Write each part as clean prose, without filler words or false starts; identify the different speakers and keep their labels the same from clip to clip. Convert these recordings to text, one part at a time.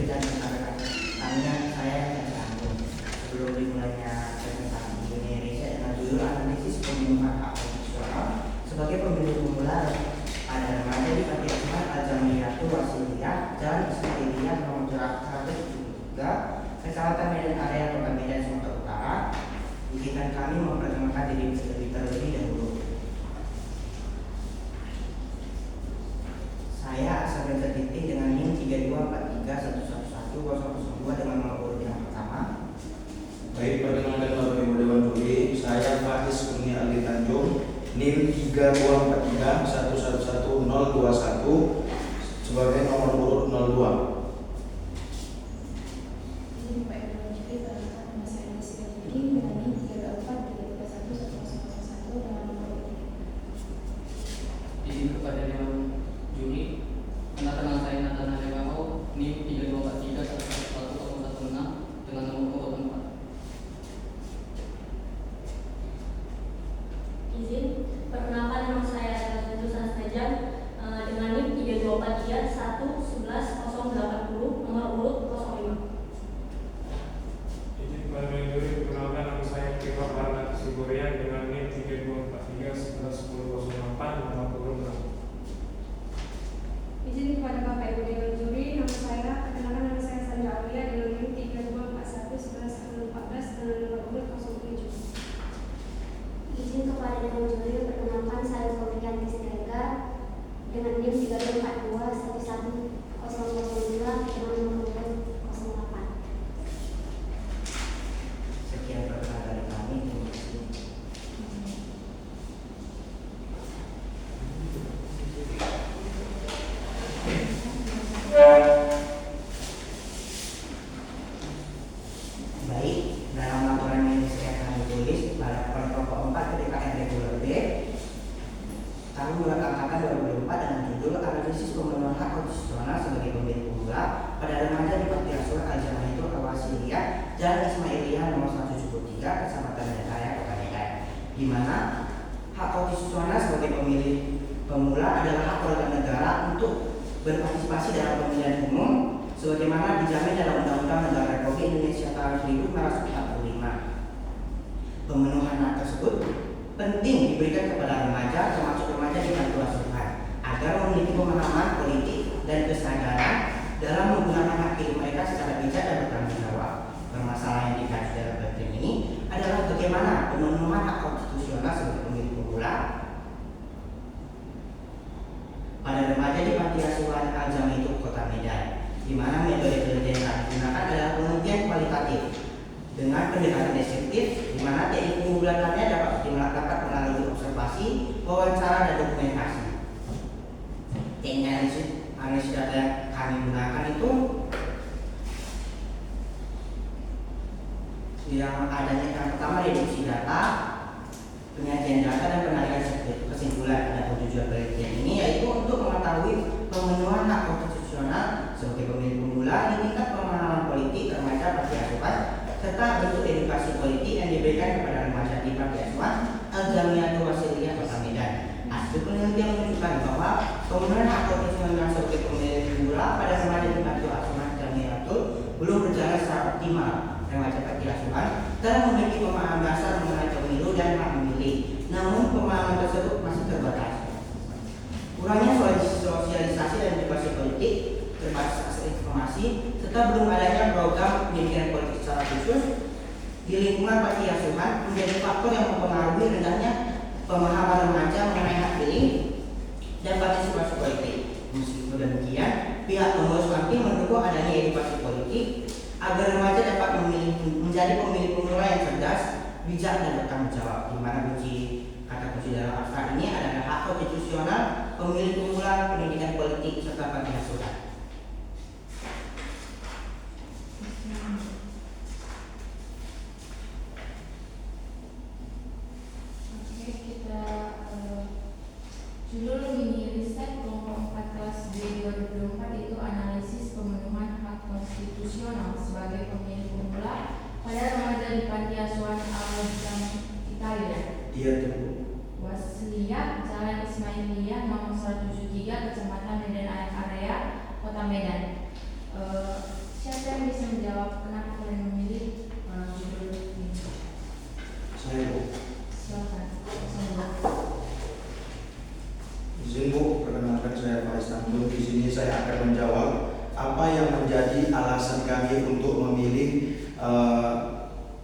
Speaker 1: dan rekan-rekan saya yang terangkum. Sebelum dimulainya presentasi Indonesia dengan judul analisis pembunuhan hak konstitusional sebagai pemilu pemula pada remaja di Panti Asuhan Al-Jamiyatul Wasiliyah Jalan Ismailiyah nomor 173 Kecamatan Medan Area Kota Medan Sumatera Utara. Izinkan kami memperkenalkan diri terlebih dahulu. Saya Asal Tertiti dengan NIM 3243111002 dengan nomor urut yang pertama.
Speaker 2: Baik, perkenalkan Bapak Ibu Dewan Juri, saya Faiz Kurnia Ali Tanjung, NIM 3241111021 sebagai nomor urut 02.
Speaker 3: Izin kepada Dewan Juri, kenal saya Nathan Alewao, NIM 3243111016 dengan nomor urut 4.
Speaker 4: Izin, perkenalkan nama saya Tusan Stajam dengan NIM 3243111080 nomor urut 05.
Speaker 5: Izin kepada Dewan Juri, perkenalkan nama saya Kifar Barnat Sigurian dengan NIM 3243111008 nomor urut 6.
Speaker 6: Izin kepada Bapak Ibu Dewan Juri, perkenalkan nama saya Sandra Aulia dengan NIM 3241111014 dengan nomor urut 07.
Speaker 4: Izin kepada Dewan Juri, perkenalkan saya Sofian Tistiaga dengan NIM 3242110002 dengan nomor urut 08.
Speaker 1: Sekian perkenalan dari kami. Terima kasih. Baik, dalam laporan yang disediakan ditulis pada pokok 4 PDKM reguler B tahun bulan angkatan 2004 dengan judul analisis pemenuhan hak konstitusional sebagai pemilu pemula pada remaja di Panti Asuhan Al-Jamiyatul Wasiliyah Jalan Ismailiyah nomor 173 Kecamatan Medan Raya Kota Medan, di mana hak konstitusional sebagai pemilih pemula adalah hak warga negara untuk berpartisipasi dalam pemilihan umum sebagaimana dijamin dalam Undang-Undang Negara Republik Indonesia tahun 1945. Pemenuhan hak tersebut penting diberikan kepada remaja, termasuk remaja di panti asuhan, agar memiliki pemahaman politik dan kesadaran dalam menggunakan hak pilih mereka secara bijak dan bertanggung jawab. Permasalahan yang dikaji dalam bagian ini adalah bagaimana pemenuhan hak konstitusional sebagai pemilih pemula pada remaja di Panti Asuhan Al-Jamiyatul Kota Medan, di mana metode penelitian yang digunakan adalah penelitian kualitatif dengan pendekatan deskriptif, di mana teknik penggunaannya dapat melalui observasi, wawancara, dan dokumentasi. Teknik analisis data yang kami gunakan itu yang adanya yang pertama reduksi data, penyajian data, dan penarikan kesimpulan. Ada tujuan penelitian ini yaitu untuk mengetahui pemenuhan hak konstitusional sebagai pemilih pemula di tingkat pemahaman politik remaja Panti Asuhan serta bentuk edukasi politik yang diberikan kepada remaja di Panti Asuhan Al-Jamiyatul Wasiliyah Kota Medan. Hasil penelitian menunjukkan bahwa pemenuhan hak konstitusional sebagai pemilih pemula pada remaja di Panti Asuhan Al-Jamiyatul belum berjalan secara optimal. Remaja Panti Asuhan telah memiliki pemahaman dasar mengenai pemilu dan hak memilih, namun pemahaman tersebut masih terbatas. Kurangnya sosialisasi dan edukasi politik, terbatas akses informasi, serta belum adanya program pendidikan politik secara khusus di lingkungan Panti Asuhan menjadi faktor yang mempengaruhi rendahnya pemahaman remaja mengenai hak pilih dan partisipasi politik. Meskipun demikian, pihak pengurus panti mendukung adanya edukasi politik agar remaja dapat menjadi pemilih pemula yang cerdas, bijak, dan bertanggung jawab. Di mana kata kunci dalam abstrak ini adalah hak konstitusional, pemilih pemula, pendidikan politik, serta Panti Asuhan.
Speaker 7: Judul mini riset kelompok 14 B 2024 itu analisis pemenuhan hak konstitusional sebagai pemilih pemula pada remaja di Panti Asuhan Al-Jamiyatul
Speaker 2: Iya tuh.
Speaker 7: Wasiliyah Jalan Ismailiyah nomor 173 Kecamatan Medan Area Kota Medan. Siapa yang bisa menjawab kenapa kalian memilih judul ini?
Speaker 2: Saya Bu.
Speaker 7: Silakan.
Speaker 2: Izin Bu, perkenalkan saya Pak Istanbul. Di sini saya akan menjawab apa yang menjadi alasan kami untuk memilih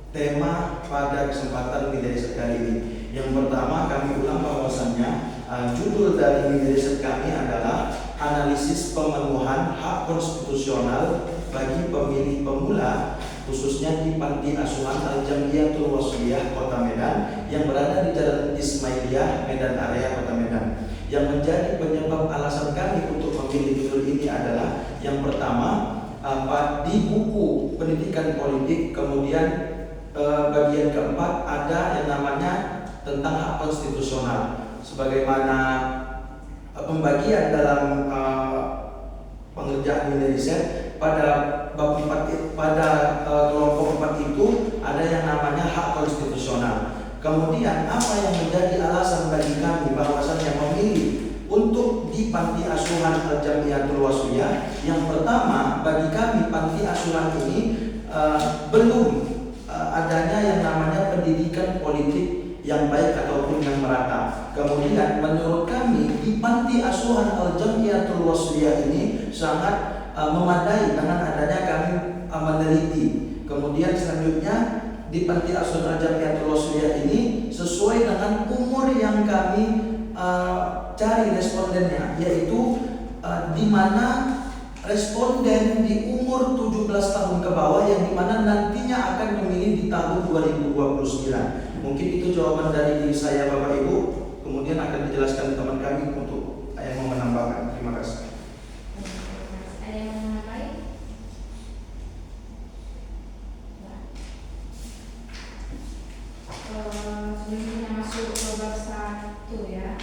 Speaker 2: tema pada kesempatan mini riset kali ini. Yang pertama, kami ulang bahwasannya judul dari mini riset kami adalah analisis pemenuhan hak konstitusional bagi pemilih pemula, khususnya di Panti Asuhan Al-Jamiyatul Wasliyah Kota Medan yang berada di Jalan Ismailiyah, Medan Area Kota Medan. Yang menjadi penyebab alasan kami untuk memilih judul ini adalah yang pertama, di buku pendidikan politik, kemudian bagian keempat ada yang namanya tentang hak konstitusional. Sebagaimana pembagian dalam pengerjaan mini riset pada bab 4, pada kelompok 4 itu ada yang namanya hak konstitusional. Kemudian apa yang menjadi alasan bagi kami bahwasannya memilih untuk di Panti Asuhan Al-Jamiyatul Wasliyah? Yang pertama, bagi kami panti asuhan ini belum adanya yang namanya pendidikan politik yang baik ataupun yang merata. Kemudian menurut kami di Panti Asuhan Al-Jamiyatul Wasliyah ini sangat memadai dengan adanya kami meneliti. Kemudian selanjutnya di Panti Asuhan Al-Jamiyatul Wasliyah ini sesuai dengan umur yang kami cari respondennya, yaitu di mana responden di umur 17 tahun ke bawah yang dimana nantinya akan memilih di tahun 2029. Mungkin itu jawaban dari diri saya Bapak Ibu. Kemudian akan dijelaskan teman kami untuk yang mau menambahkan. Terima kasih.
Speaker 7: Ada yang mau menambahkan? Sebelum kita masuk ke bab 1 ya,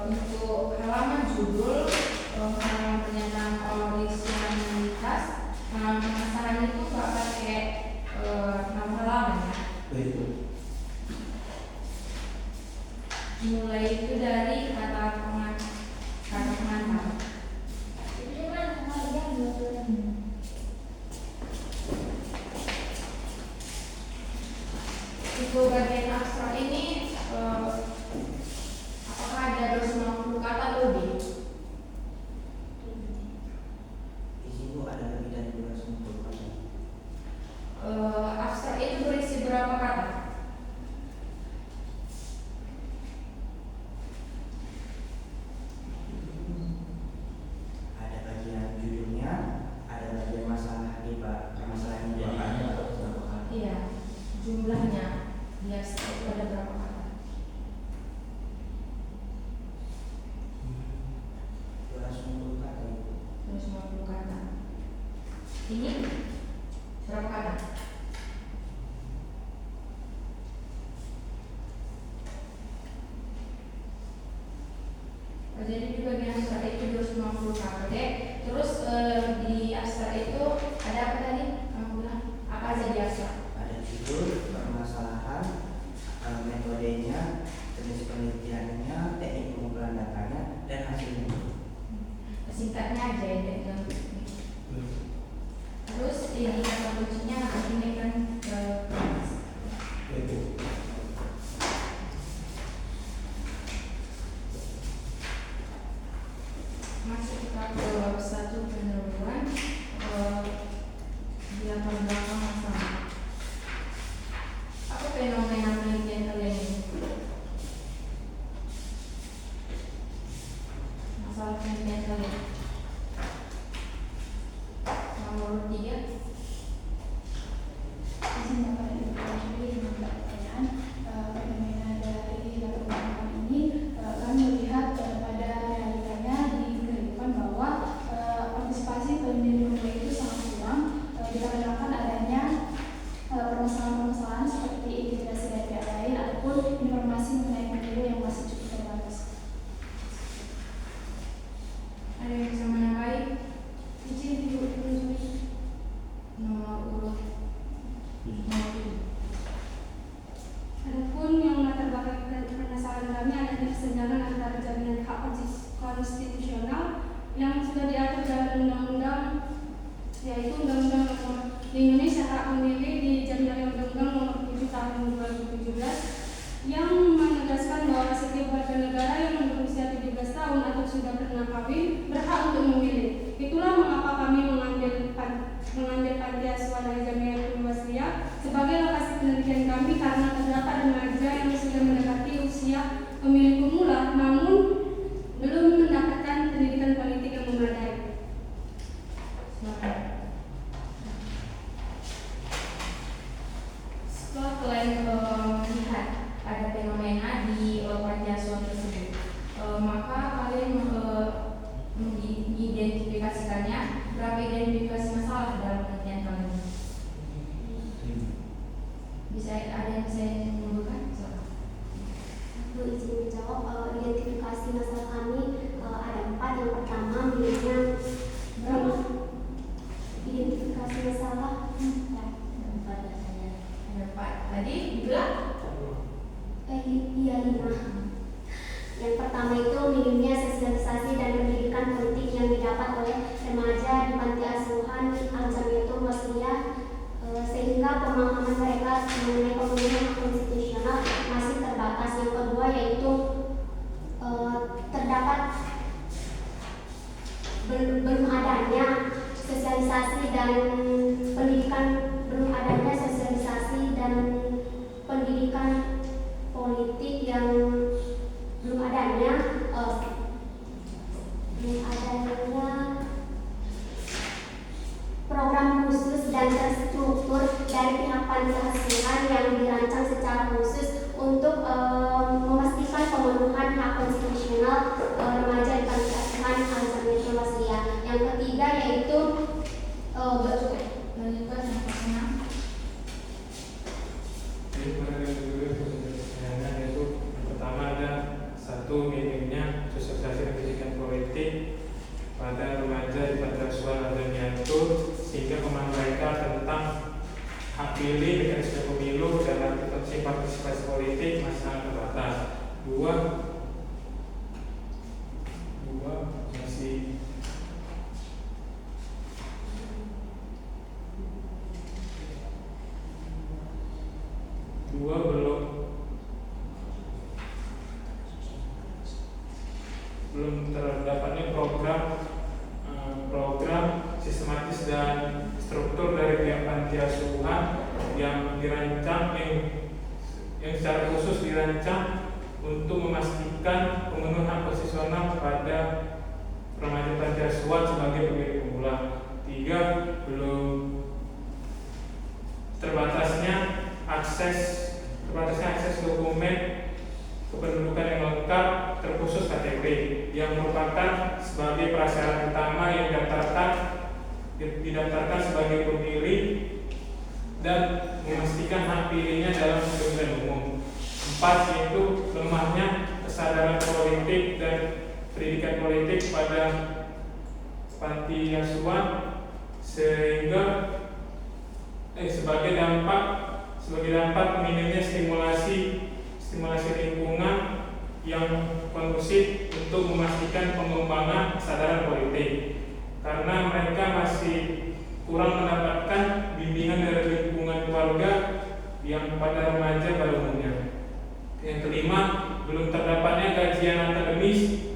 Speaker 7: untuk halaman judul, halaman pernyataan originalitas, pemasaran itu nggak pakai nama halaman ya.
Speaker 2: Baik.
Speaker 7: Mulai itu dari kata pengantar. Untuk bagian abstrak ini apakah ada 250 kata atau lebih?
Speaker 1: Di situ ada lebih dari 250 kata.
Speaker 7: Abstrak itu berisi berapa kata?
Speaker 1: Ada bagian judulnya, ada bagian masalah permasalahan dan ada beberapa kata.
Speaker 7: Iya, jumlahnya di abstrak itu ada berapa kata?
Speaker 1: 250 kata itu.
Speaker 7: 250 kata. Ini berapa kata? Jadi di bagian abstrak itu 250 kata. Terus di abstrak itu ada apa tadi? Kamu bilang apa aja di abstrak?
Speaker 1: Ada judul, permasalahan, metodenya, jenis penelitiannya, teknik pengumpulan datanya, dan hasilnya.
Speaker 7: Singkatnya aja ya. Terus ini kata kuncinya ini kan masuk kita ke bab 1 pendahuluan, di latar belakang masalah. Apa fenomena penelitian kalian ini? Masalah penelitian kalian. Nomor 3.
Speaker 6: Izin Bapak Ibu Juri membuat pertanyaan. Fenomena dari latar belakang ini kami melihat pada realitanya di kehidupan bahwa partisipasi pemilih itu sangat kurang dikarenakan adanya permasalahan-permasalahan seperti intimidasi dari pihak lain ataupun informasi mengenai pemilu yang masih cukup terbatas.
Speaker 7: Ada yang bisa menambahi?
Speaker 6: Izin Ibu Juri. yaitu Undang-Undang Nomor di Indonesia Hak Pemilih dijamin oleh Undang-Undang Nomor 7 Tahun 2017 yang menegaskan bahwa setiap warga negara yang berusia 17 tahun atau sudah pernah kawin berhak untuk memilih. Itulah mengapa kami mengambil panti asuhan Al Jamiatul Wasliyah sebagai lokasi penelitian kami, karena terdapat remaja yang sudah mendekati usia pemilih pemula namun belum mendapatkan pendidikan politik yang memadai.
Speaker 7: Setelah kalian melihat ada fenomena di panti asuhan tersebut, maka kalian mengidentifikasikannya. Berapa identifikasi masalah dalam penelitian kalian? Bisa ada yang bisa menunjukkan?
Speaker 4: Itu izin menjawab. Identifikasi masalah kami ada 4. Yang pertama miliknya identifikasi masalah
Speaker 7: Ada 4. Tadi dibilang?
Speaker 4: iya 5. Yang pertama itu minimnya sosialisasi dan pendidikan politik yang didapat oleh remaja di panti asuhan Al Jamiatul Wasliyah, sehingga pemahaman mereka mengenai pemenuhan hak konstitusional masih terbatas. Yang kedua yaitu terdapat belum adanya sosialisasi dan pendidikan politik yang belum adanya program khusus dan terstruktur dari pihak panti asuhan yang dirancang secara khusus untuk memastikan pemenuhan hak konstitusional remaja di panti asuhan Al Jamiatul Wasliyah. Yang ketiga yaitu
Speaker 7: lanjutkan yang ke-6.
Speaker 5: Jadi kemarin yang yaitu yang pertama ada 1 minimnya sosialisasi dan pendidikan politik pada remaja di panti asuhan Al Jamiatul, sehingga pemahaman mereka tentang hak pilih, mekanisme pemilu dan partisipasi politik masih sangat terbatas. 2 masih belum terdapatnya program sistematis dan struktur dari pihak panti asuhan yang dirancang yang secara khusus dirancang untuk memastikan pemenuhan hak konstitusional pada remaja panti asuhan sebagai pemilih pemula. 3 belum terbatasnya akses dokumen kependudukan yang lengkap terkhusus KTP yang merupakan sebagai prasyarat utama yang didaftarkan sebagai pemilih dan memastikan hak pilihnya dalam pemilihan umum. 4 yaitu lemahnya kesadaran politik dan pendidikan politik pada panti asuhan sehingga sebagai dampak minimnya stimulasi lingkungan yang kondusif untuk memastikan pengembangan kesadaran politik, karena mereka masih kurang mendapatkan bimbingan dari lingkungan keluarga yang pada remaja pada umumnya. Yang kelima, belum terdapatnya kajian akademis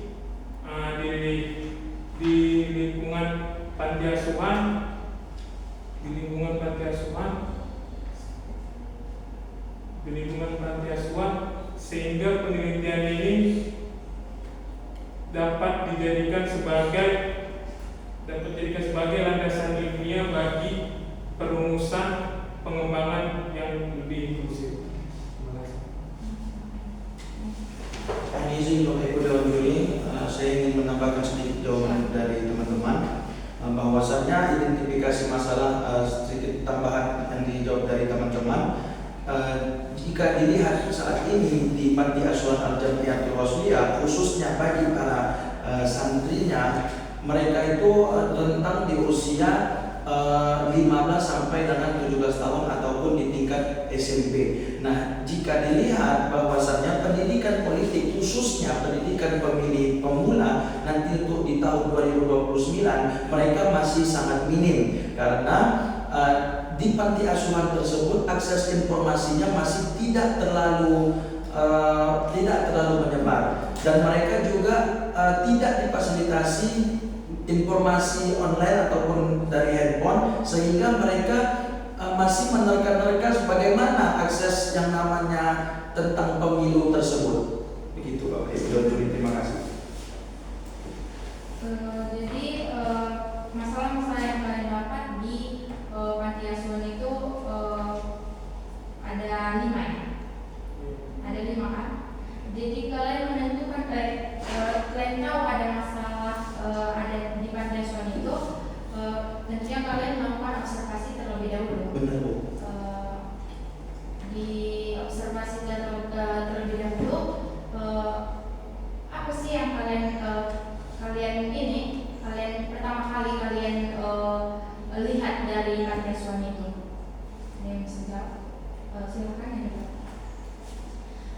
Speaker 5: di lingkungan panti asuhan sehingga penelitian ini dapat dijadikan sebagai landasan ilmiah bagi perumusan pengembangan yang lebih inklusif. Terima kasih.
Speaker 2: Izin Bapak Ibu Dewan Juri, saya ingin menambahkan sedikit jawaban dari teman-teman. Bahwasannya identifikasi masalah, sedikit tambahan yang dijawab dari teman-teman. Jika dilihat saat ini di panti asuhan Al Jamiatul Wasliyah, khususnya bagi para santrinya, mereka itu rentang di usia 15 sampai dengan 17 tahun ataupun di tingkat SMP. Nah, jika dilihat bahwasannya pendidikan politik, khususnya pendidikan pemilih pemula, nanti untuk di tahun 2029 mereka masih sangat minim karena di panti asuhan tersebut akses informasinya masih tidak terlalu menyebar dan mereka juga tidak difasilitasi informasi online ataupun dari handphone sehingga mereka masih menerka-nerka bagaimana akses yang namanya tentang pemilu tersebut. Begitu Bapak Ibu dan Juri, terima kasih.
Speaker 7: Jadi masalah-masalah yang kalian dapat di panti asuhan itu ada 5 ya? Ada 5 kan? Jadi kalian menentukan kalian tahu ada masalah ada di panti asuhan itu, tentunya kalian melakukan observasi terlebih dahulu.
Speaker 2: Benar Bu.
Speaker 7: Di observasi terlebih dahulu, apa sih yang kalian pertama kali kalian lihat dari panti asuhan itu? Yang bisa jawab? Silakan ya.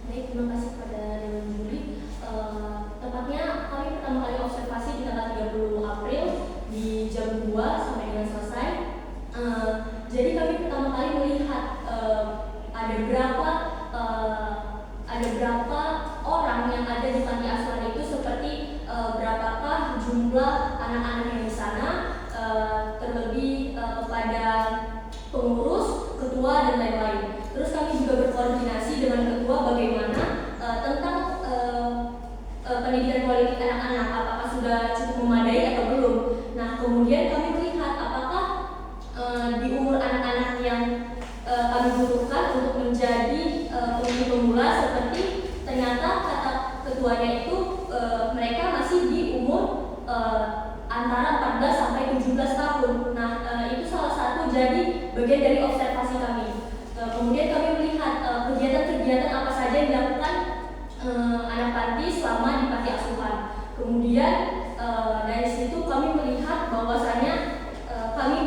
Speaker 4: Baik, terima kasih kepada Dewan Juri. Tepatnya kami pertama kali observasi di tanggal 30 April di jam 2 sampai dengan selesai. Jadi kami pertama kali melihat ada berapa orang yang ada di panti asuhan itu, seperti berapakah jumlah anak-anak yang di sana, terlebih kepada pengurus, ketua dan lain-lain. Terus kami juga berkoordinasi dengan ketua bagaimana tentang pendidikan politik anak-anak, apakah sudah cukup memadai atau belum. Nah, kemudian kami melihat apakah di umur anak-anak yang kami butuhkan untuk menjadi pemilih pemula, seperti ternyata kata ketuanya itu mereka masih di umur antara 14 sampai 17 tahun. Nah, itu salah satu jadi bagian dari observasi kami. Kemudian kami melihat kegiatan-kegiatan apa saja yang dilakukan anak panti selama di panti asuhan. Kemudian dari situ kami melihat bahwasanya kami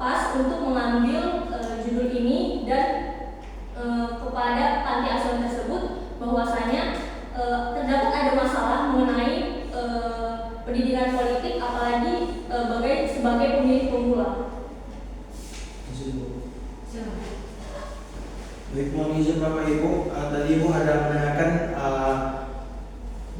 Speaker 4: pas untuk mengambil judul ini dan kepada panti asuhan tersebut bahwasanya terdapat ada masalah mengenai pendidikan politik, apalagi sebagai pemilih pemula.
Speaker 2: Baik, mohon izin Bapak Ibu, tadi Ibu ada menanyakan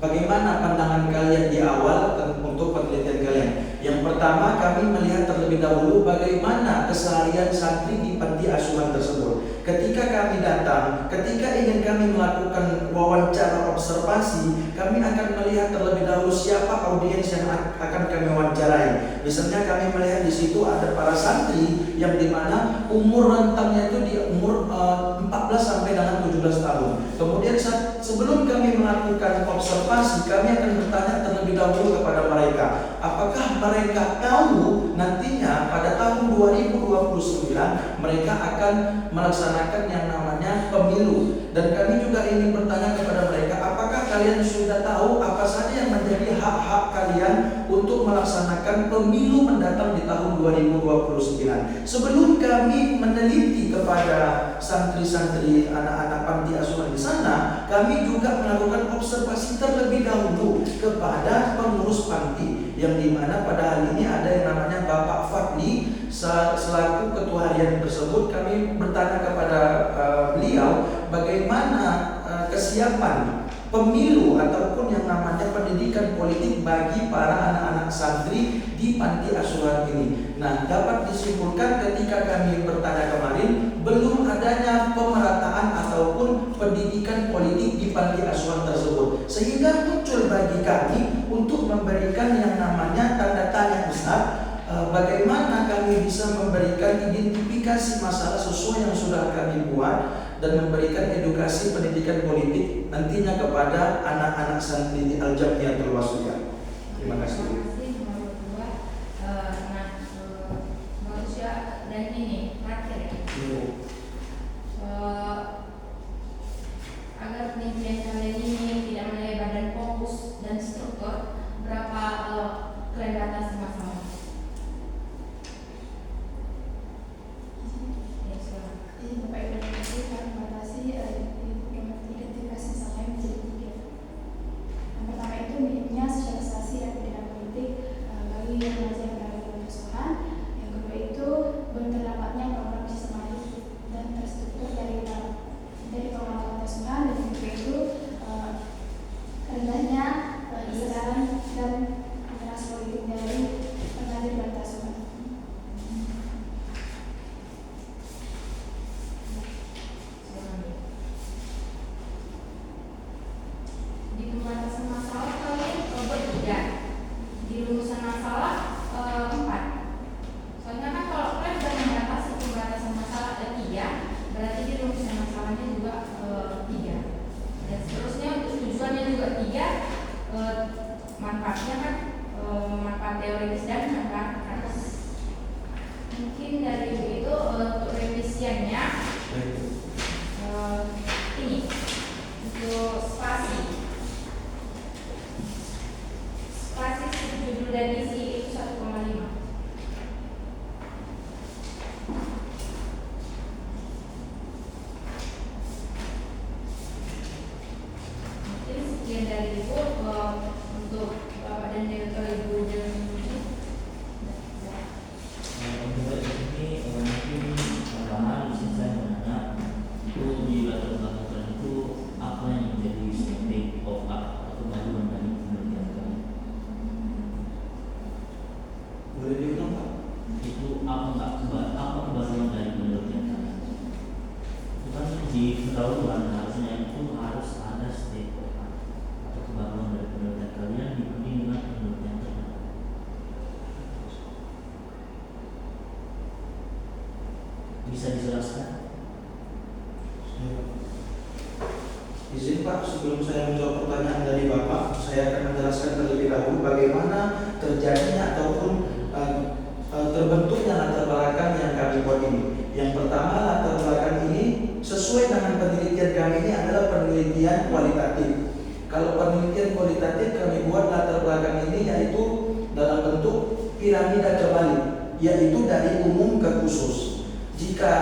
Speaker 2: bagaimana pandangan kalian di awal untuk penelitian kalian. Yang pertama, kami melihat terlebih dahulu bagaimana keseharian santri di panti asuhan tersebut. Ketika kami datang, ketika ingin kami melakukan wawancara observasi, kami akan melihat terlebih dahulu siapa audiens yang akan kami wawancarai. Misalnya kami melihat di situ ada para santri yang dimana umur rentangnya itu di umur 14 sampai dengan 17 tahun. Kemudian sebelum kami melakukan observasi, kami akan bertanya terlebih dahulu kepada mereka, apakah mereka tahu nantinya pada tahun 2029 mereka akan melaksanakan yang namanya pemilu. Dan kami juga ingin bertanya kepada mereka, apakah kalian sudah tahu apa saja yang menjadi hak-hak kalian untuk melaksanakan pemilu mendatang di tahun 2029. Sebelum kami meneliti kepada santri-santri anak-anak panti asuhan di sana, kami juga melakukan observasi terlebih dahulu kepada pengurus panti, yang dimana pada hal ini ada yang namanya Bapak Fadli selaku ketua harian tersebut. Kami bertanya kepada beliau bagaimana kesiapan pemilu ataupun yang namanya pendidikan politik bagi para anak-anak santri di panti asuhan ini. Nah, dapat disimpulkan ketika kami bertanya kemarin, belum adanya pemerataan ataupun pendidikan politik di panti asuhan tersebut, sehingga muncul bagi kami untuk memberikan yang namanya tanda tanya besar. Bagaimana kami bisa memberikan identifikasi masalah sesuai yang sudah kami buat dan memberikan edukasi pendidikan politik nantinya kepada anak-anak santri di Al-Jamiatul Wasithiyah. Terima kasih.
Speaker 7: Terima kasih berdua. Manusia dan ini terakhir ya. Agar penelitian kalian ini tidak melebar dan fokus dan struktur, berapa kalian batasi masalah?
Speaker 6: Bapak Ibu dan Ibu, kami membatasi identifikasi masalah menjadi 3. Yang pertama itu
Speaker 7: Mungkin dari Ibu itu untuk revisiannya ini untuk spasi judul dan isi itu 1,5. Mungkin sekian dari Ibu untuk Bapak dan Ibu dan
Speaker 8: Untuk ini mungkin pertama di sini saya menanya itu di latar belakang itu apa yang menjadi state of art atau kemajuan dari penelitian kami?
Speaker 2: Boleh diulang Pak?
Speaker 8: Itu apa kemajuan dari penelitian kami? Itu kan di pendahuluan harusnya itu harus ada state of art atau kemajuan dari penelitian kalian dibanding dengan penelitian terdahulu. Bisa dijelaskan?
Speaker 2: Izin Pak, sebelum saya menjawab pertanyaan dari Bapak, saya akan menjelaskan terlebih dahulu bagaimana terjadinya ataupun terbentuknya latar belakang yang kami buat ini. Yang pertama, latar belakang ini sesuai dengan penelitian kami ini adalah penelitian kualitatif. Kalau penelitian kualitatif kami buat latar belakang ini yaitu dalam bentuk piramida terbalik, yaitu dari umum ke khusus. Jika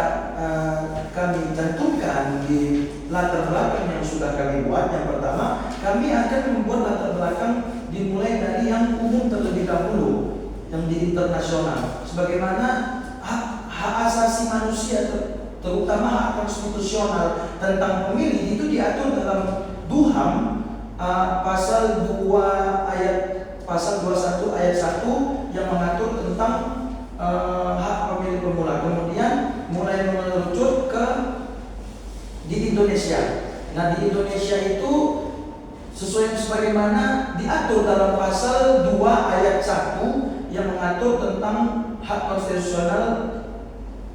Speaker 2: kami tentukan di latar belakang yang sudah kami buat, yang pertama kami akan membuat latar belakang dimulai dari yang umum terlebih dahulu, yang di internasional. Sebagaimana hak asasi manusia, terutama hak konstitusional tentang pemilih itu diatur dalam DUHAM pasal 21 ayat 1 yang mengatur tentang hak pemilih pemula. Kemudian mulai mengerucut ke di Indonesia. Nah, di Indonesia itu sesuai sebagaimana diatur dalam pasal 2 ayat 1 yang mengatur tentang hak konstitusional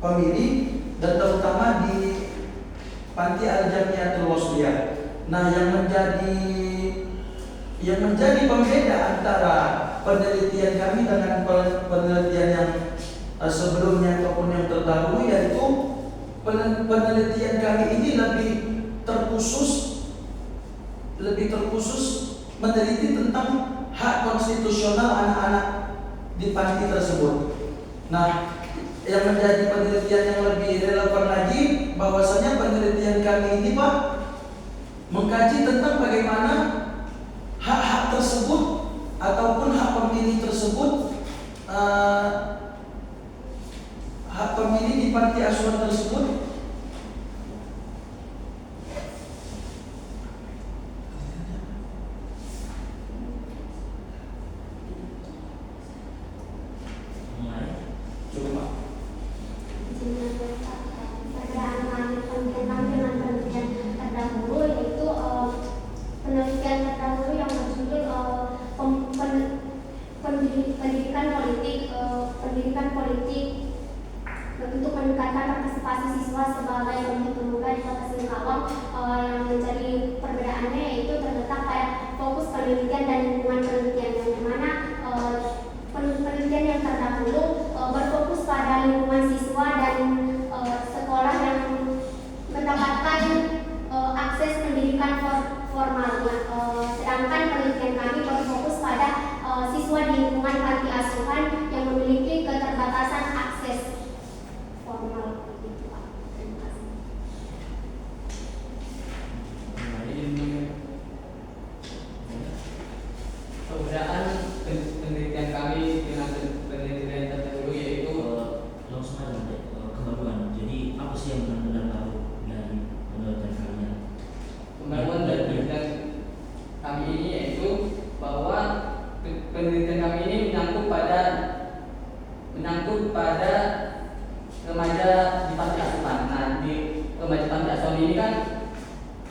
Speaker 2: pemilih dan terutama di Panti Al-Jamiatul Wasliyah. Nah, yang menjadi pembeda antara penelitian kami dengan penelitian yang sebelumnya ataupun yang terdahulu, yaitu penelitian kami ini lebih terkhusus meneliti tentang hak konstitusional anak-anak di panti tersebut. Nah, yang menjadi penelitian yang lebih relevan lagi bahwasanya penelitian kami ini Pak mengkaji tentang bagaimana hak-hak tersebut ataupun hak pemilih tersebut, hak pemilih di panti asuhan tersebut
Speaker 4: pendidikan politik untuk meningkatkan partisipasi siswa sebagai pemilih pemuda di Kota Singkawang. Yang menjadi perbedaannya yaitu terletak pada fokus penelitian dan lingkungan penelitian, yang dimana penelitian yang terdahulu berfokus pada lingkungan siswa dan sekolah yang mendapatkan akses pendidikan formal. Sedangkan penelitian kami berfokus pada siswa di lingkungan panti asuhan yang memiliki keterbatasan akses formal. Terima kasih.
Speaker 3: Perbedaan penelitian kami dengan penelitian terdahulu yaitu
Speaker 8: langsung aja kemajuan. Jadi apa sih yang benar-benar tahu dari penelitian kalian?
Speaker 3: kemajuan dari penelitian kami ini yaitu bahwa penelitian kami ini menyangkut pada remaja di panti asuhan. Nah, di remaja panti asuhan ini kan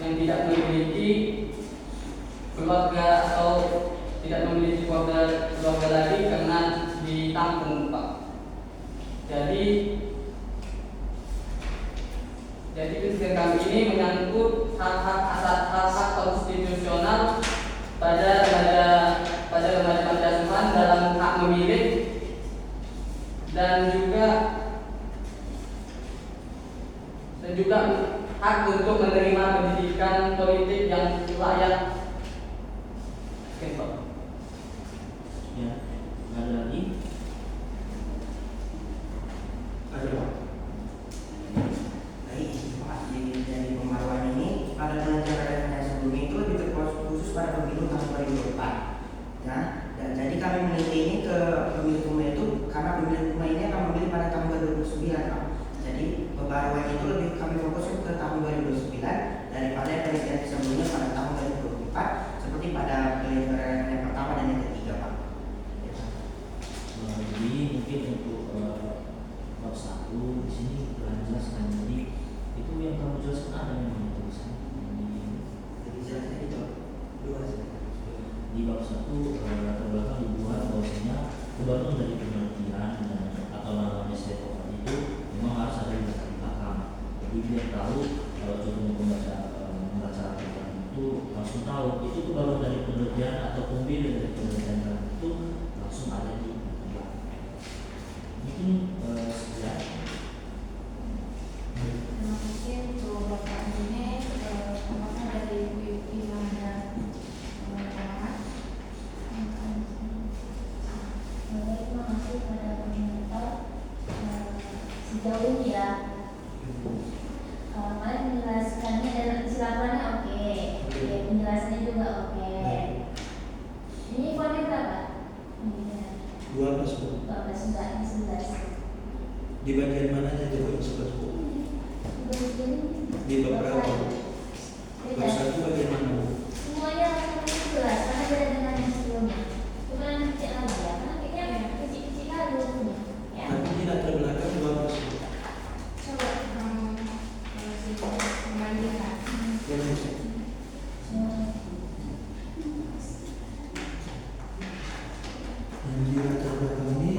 Speaker 3: yang tidak memiliki keluarga atau tidak memiliki keluarga lagi karena ditampung, Pak. Jadi penelitian kami ini menyangkut hak konstitusional pada remaja panti asuhan dalam hak memilih dan juga hak untuk menerima pendidikan politik yang layak. Oke, Pak.
Speaker 8: Ya, ada lagi?
Speaker 2: Ada Pak.
Speaker 1: Baik, Pak, dari pembaruan ini pada penelitian yang sebelumnya itu lebih terkhusus pada pemilu tahun 2004. Ya, dan jadi kami meneliti ini ke pemilu itu karena pemilu ini akan memilih pada tahun 2009, Pak. Jadi pembaruan itu lebih kami fokus ke tahun 2009 daripada penelitian sebelumnya pada tahun 2024 seperti pada penelitian yang pertama dan yang ketiga, Pak. Ya.
Speaker 8: Jadi mungkin untuk bab 1 di sini telah jelaskan. Jadi itu yang kamu jelaskan ada memang tulisan.
Speaker 1: Jadi jelasnya itu dua saja.
Speaker 8: Di bab 1 latar belakang dibuat bahwasanya kebanyakan dari penelitian dan atau namanya stetokan itu memang harus ada di latar belakang. Jadi biar tahu kalau contohnya membaca laporan itu langsung tahu itu kebanyakan dari penelitian atau pemilih dari penelitian itu langsung ada di latar belakang. Mungkin sekian.
Speaker 7: Terima kasih untuk Bapak Dine, teman-teman dari Ibu Imanda Muhammad.
Speaker 4: Terima kasih kepada koordinator. Sejauh ini ya, kalian menjelaskannya dan isi laporannya oke. Penjelasannya juga oke. Ini poinnya berapa?
Speaker 2: 12 Bu.
Speaker 4: 12 enggak, ini 11.
Speaker 2: Di bagian mananya itu Bu? 11 Bu? Di bab berapa Bu? Bab 1 bagian mana Bu?
Speaker 4: Semuanya langsung 11 karena beda dengan yang sebelumnya. Cuma yang kecil lagi ya, karena kayaknya kecil-kecil lagi dulunya. Ya.
Speaker 2: Tapi di latar belakang 12 Bu.
Speaker 7: Coba kamu membandingkan.
Speaker 2: Yang di latar belakang ini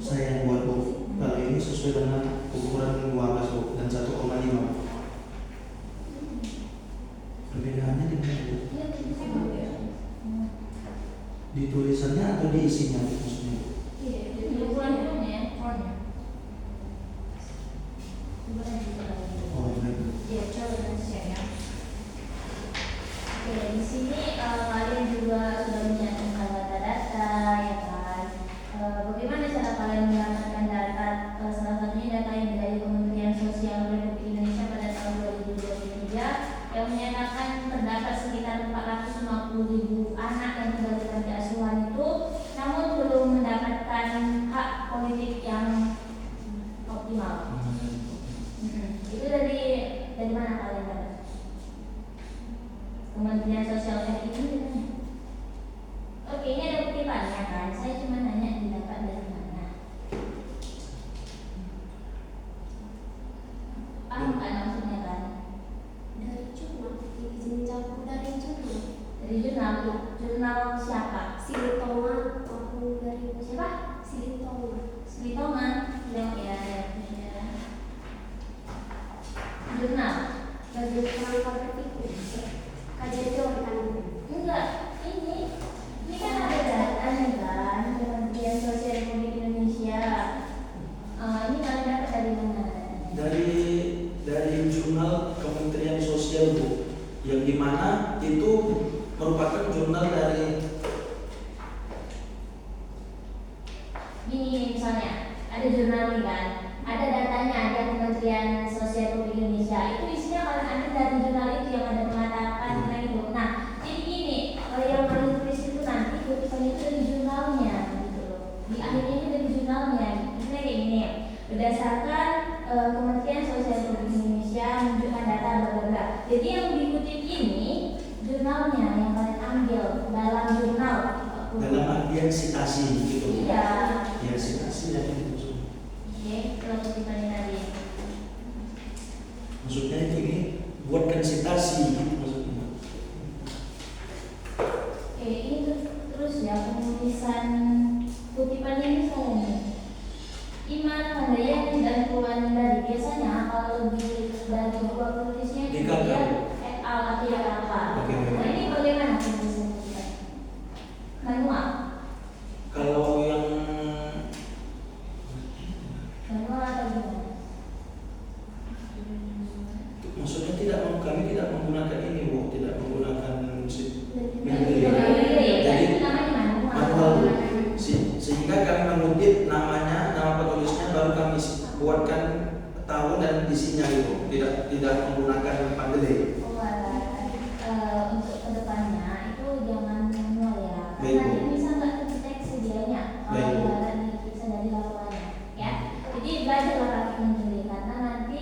Speaker 2: saya yang buat Bu. Kalau ini sesuai dengan ukuran 12 Bu dan 1,5. Perbedaannya di mana Bu? Di tulisannya atau di isinya maksudnya?
Speaker 4: Iya, jadi ukuran dulunya ya.
Speaker 2: Oh, baik.
Speaker 4: Ya, coba share ya. Oke, di sini kalian juga sudah mencantumkan data-data, ya kan? Bagaimana cara kalian mendapatkan data? Salah satunya data yang dari Kementerian Sosial Republik Indonesia pada tahun 2023 yang menyatakan terdapat sekitar 450.000 anak yang tinggal di panti asuhan itu, namun belum mendapatkan hak politik yang optimal. Itu dari mana kalian dapat? Kementerian Sosial RI ini kan? Oke, ini ada kutipannya kan? Saya cuma nanya didapat dari mana? Paham kan maksudnya kan? Dari jurnal, dari jurnal siapa? Silitonga, aku dari siapa? Silitonga, yang ya. Jurnal bagi orang berpikir kajian teori kan? Enggak, ini kan ada datanya kan, Kementerian Sosial Republik Indonesia. Ini kalian dapat dari mana?
Speaker 2: Dari jurnal Kementerian Sosial Bu, yang dimana itu merupakan jurnal dari
Speaker 4: Gini misalnya, ada jurnal ini kan, ada datanya, ada Kementerian Sosial Republik Indonesia. Itu isinya kalian ambil dari jurnal itu yang ada mengatakan itu. Nah, jadi gini, kalau yang kalian tulis itu nanti kutipan itu dari jurnalnya, gitu. Di akhirnya itu dari jurnalnya. Misalnya kayak gini, berdasarkan Kementerian Sosial Republik Indonesia menunjukkan data bla. Jadi yang dikutip ini jurnalnya yang kalian ambil dalam jurnal.
Speaker 2: dalam artian citasi gitu.
Speaker 4: Iya.
Speaker 2: Ya citasi yang itu.
Speaker 4: Oke, kalau kutipannya tadi.
Speaker 2: Maksudnya itu ini buatkan citasi gitu maksudnya.
Speaker 4: Ini terus ya penulisan kutipannya ini saya nih. Iman Handayani dan Tuan dari biasanya kalau lebih dari dua tulisnya
Speaker 2: Di
Speaker 4: dia
Speaker 2: kakak.
Speaker 4: et al atau ya apa.
Speaker 2: Oke.
Speaker 4: Nah ini bagaimana penulisan kita? Manual.
Speaker 2: Kalau yang kami tidak menggunakan ini Bu, tidak menggunakan
Speaker 4: Jadi namanya
Speaker 2: manual Bu. Sehingga kami mengutip namanya, nama petulisnya, baru kami buatkan tahun dan isinya itu, tidak menggunakan pandele.
Speaker 7: Untuk kedepannya itu jangan manual ya,
Speaker 2: Baik,
Speaker 7: karena
Speaker 2: Bu.
Speaker 7: ini bisa nggak terdeteksi dianya
Speaker 2: Baik, Bu.
Speaker 7: kalau bisa dari laporannya, ya. Jadi belajarlah praktik menteri karena nanti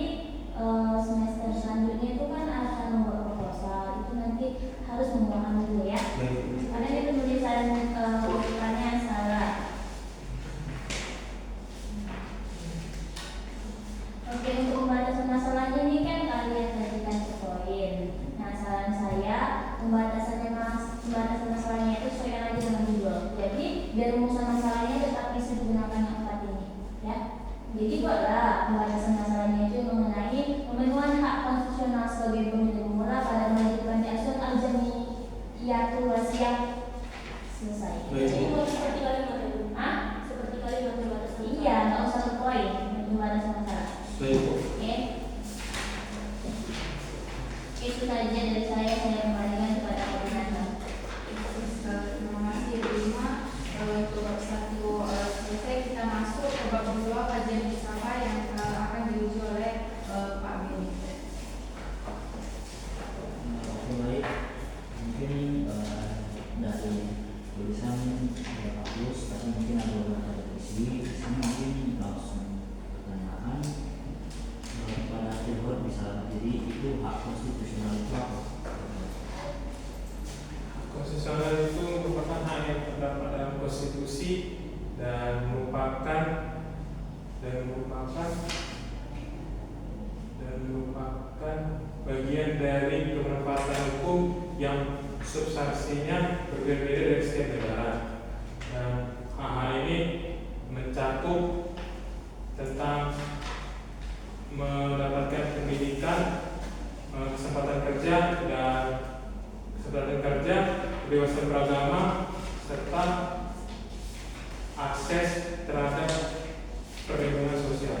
Speaker 7: semester selanjutnya itu kan akan membuat proposal, itu nanti harus membuatkan dulu ya.
Speaker 2: Baik.
Speaker 7: Karena ini penulisan urutannya salah. Oke, untuk pembatasan masalahnya ini kan kalian tadikan ke poin. Nah, saran saya pembatasan masalahnya itu sesuaikan aja dengan judul. Jadi biar rumusan masalahnya tetap bisa digunakan yang 4 ini, ya. Jadi buatlah pembatasan masalahnya itu mengenai pemenuhan hak konstitusional sebagai pemilih pemula pada remaja panti asuhan Al-Jamiyatul Wasiyah. Selesai.
Speaker 2: Baik, Bu.
Speaker 7: Jadi mau seperti kalimat itu. Hah? Seperti kalimat pembatasan. Iya, nggak usah ke poin pembatasan masalah.
Speaker 2: Baik Bu.
Speaker 7: Oke. Itu saja dari saya kembalikan kepada koordinator.
Speaker 6: Terima kasih Bu Ima. Untuk bab 1 selesai, kita masuk ke bab 2 kajian bersama yang akan diuji oleh Pak Beni.
Speaker 8: Oke, baik. Mungkin dari tulisan sudah bagus, tapi mungkin ada beberapa revisi. Di sini mungkin langsung pertanyaan kepada Tilhor bisa. Jadi itu hak konstitusional itu apa?
Speaker 5: Konstitusional itu merupakan hak yang terdapat dalam konstitusi dan merupakan bagian dari kemanfaatan hukum yang substansinya berbeda-beda dari setiap negara. Dan hak ini mencakup tentang mendapatkan pendidikan, kesempatan kerja, kebebasan beragama, serta akses terhadap perlindungan sosial.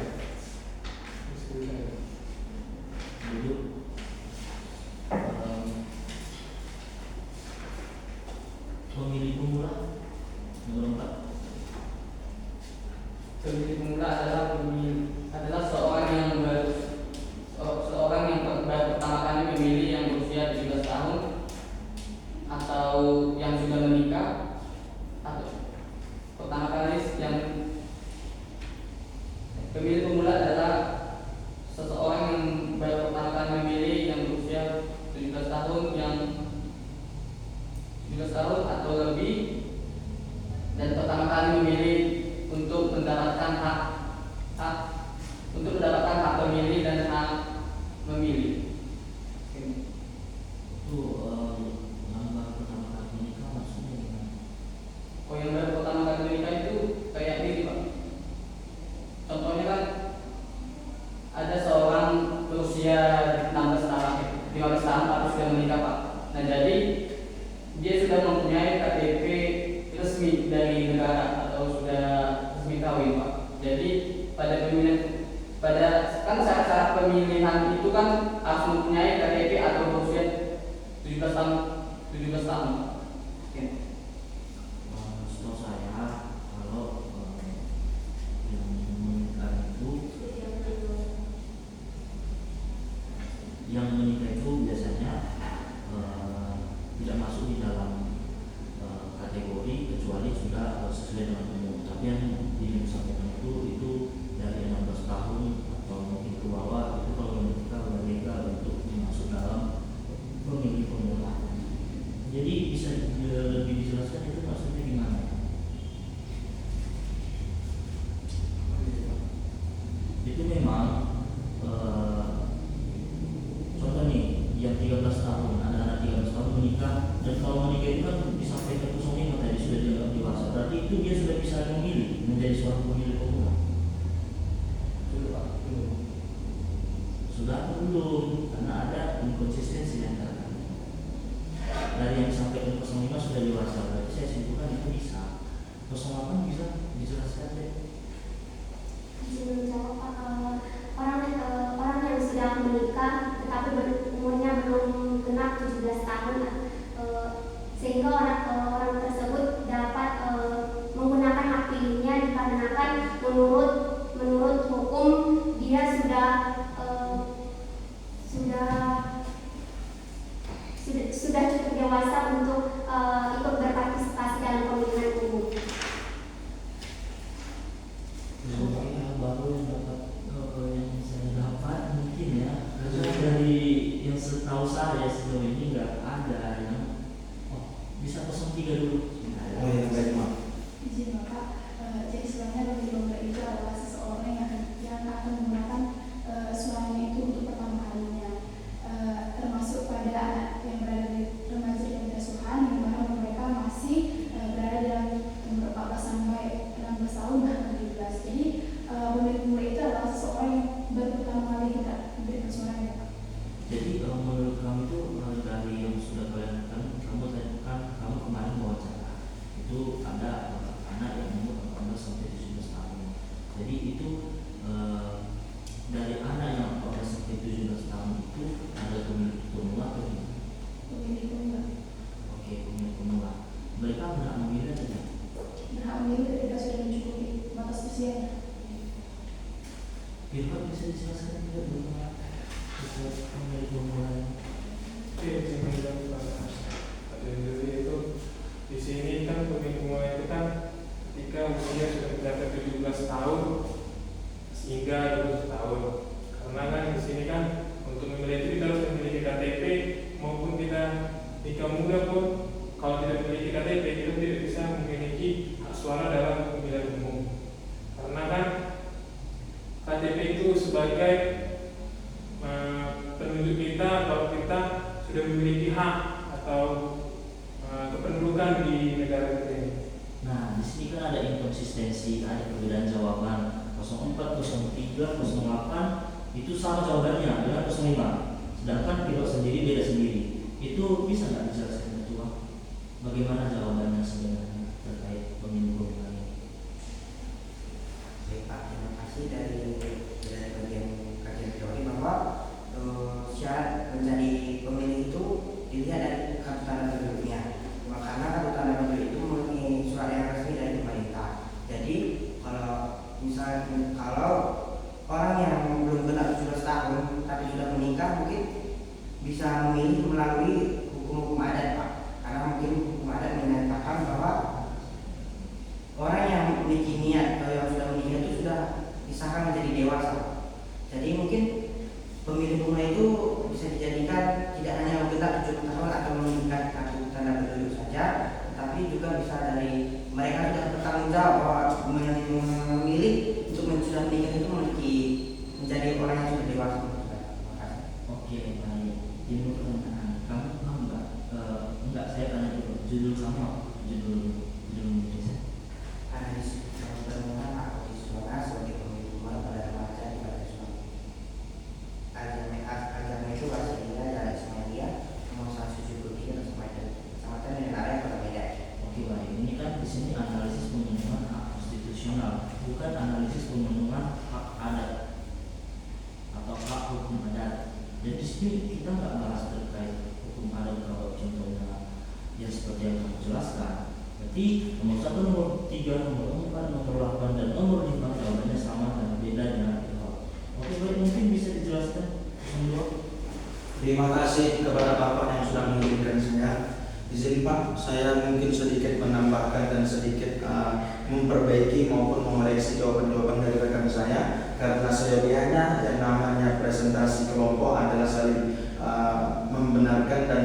Speaker 8: Dulu pemilih pemula nomor 4.
Speaker 3: Pemilih pemula adalah seorang yang baru pertama kali memilih yang berusia 17 tahun atau yang sudah menikah, atau pertama kali yang pemilih pemula adalah seseorang yang baru pertama kali memilih yang berusia 17 tahun atau lebih dan pertama kali memilih untuk mendapatkan hak pemilih dan hak memilih.
Speaker 8: Itu yang baru pertama kali menikah maksudnya gimana?
Speaker 3: Oh, yang baru pertama kali menikah itu kayak gini Pak. Contohnya kan ada seorang berusia 15 tahun tapi sudah menikah Pak. Nah jadi dia sudah mempunyai KTP resmi dari negara atau sudah resmi kawin Pak. Jadi pada syarat pemilihan itu kan harus mempunyai KTP atau berusia 17 tahun. Oke.
Speaker 8: Setahu saya kalau yang menikah itu biasanya tidak masuk di dalam kategori kecuali sudah sesuai dengan umur. Tapi yang disampaikan itu dari 16 tahun atau mungkin ke bawah itu kalau menikah mereka untuk masuk dalam pemilih pemula. Jadi bisa lebih dijelaskan itu maksudnya gimana? Itu memang contoh nih yang 13 tahun, anak-anak 13 tahun menikah, dan kalau menikah itu kan disampaikan ke suaminya tadi sudah dianggap dewasa, berarti itu dia sudah bisa memilih menjadi seorang pemilih pemula. Sudah atau belum? Karena ada inkonsistensi antara kami. Dari yang disampaikan 05 sudah dewasa, berarti saya simpulkan itu bisa. 08 bisa dijelaskan deh.
Speaker 4: Menjawab orang yang sedang menikah tetapi umurnya belum
Speaker 8: Irfan bisa dijelaskan juga bagaimana pemilik pemula?
Speaker 5: Oke, saya bilang itu di sini kan pemilik pemula itu kan ketika usia sudah mencapai 17 tahun hingga 20 tahun. Karena kan di sini kan untuk memilih itu kita harus memiliki KTP maupun kita nikah muda pun kalau tidak memiliki KTP kita tidak bisa memiliki hak suara dalam pemilihan umum. Karena kan KTP itu sebagai penunjuk kita kalau kita sudah memiliki hak atau kependudukan di negara kita ini.
Speaker 8: Nah, di sini kan ada inkonsistensi, ada perbedaan jawaban. 04, 03, 08 itu sama jawabannya dengan 05. Sedangkan pilot sendiri beda sendiri. Itu bisa nggak dijelaskan Ketua? Bagaimana jawabannya sebenarnya terkait pemilu pemula ini?
Speaker 1: Baik Pak, terima kasih dari bagian kajian teori bahwa syarat menjadi pemilih itu dilihat dari kartu tanda penduduknya. Karena kartu tanda penduduk itu memenuhi surat yang resmi dari pemerintah. Jadi kalau orang yang belum genap 17 tahun tapi sudah menikah mungkin bisa memilih melalui hukum-hukum adat Pak. Karena mungkin hukum adat menyatakan bahwa orang yang memiliki niat atau yang sudah menikah itu sudah disahkan menjadi dewasa. Jadi mungkin pemilih pemula itu bisa dijadikan tidak hanya menggenap 70 tahun atau meningkat kartu tanda penduduk saja, tapi juga bisa dari mereka sudah bertanggung jawab bahwa memilih untuk sudah menikah itu memiliki menjadi orang yang sudah dewasa. Terima kasih.
Speaker 8: Oke, baik. Timbul pertanyaan, kamu paham nggak? Enggak, saya tanya dulu. Judul kamu apa? Judul Indonesia.
Speaker 1: Analisis permohonan hak konstitusional sebagai pemilih pemula pada remaja di Partai Suami. Ajarnya itu bahasa India dari Ismailia nomor 173 Kecamatan Denaraya Kota Medan.
Speaker 8: Oke, baik. Ini kan di sini analisis pemenuhan hak konstitusional, bukan analisis pemenuhan hak adat atau hak hukum adat. Dan di sini kita nggak bahas terkait hukum adat kalau contohnya yang seperti yang kamu jelaskan. Berarti nomor 1, nomor 3, nomor 4, nomor 8 dan nomor 5 jawabannya sama dan beda dengan itu. Oke, baik, mungkin bisa dijelaskan.
Speaker 2: Terima kasih kepada Bapak yang sudah mengirimkan saya. Izin Pak, saya mungkin sedikit menambahkan dan sedikit memperbaiki maupun mengoreksi jawaban-jawaban dari rekan saya, karena seyogianya yang namanya presentasi kelompok adalah saling membenarkan dan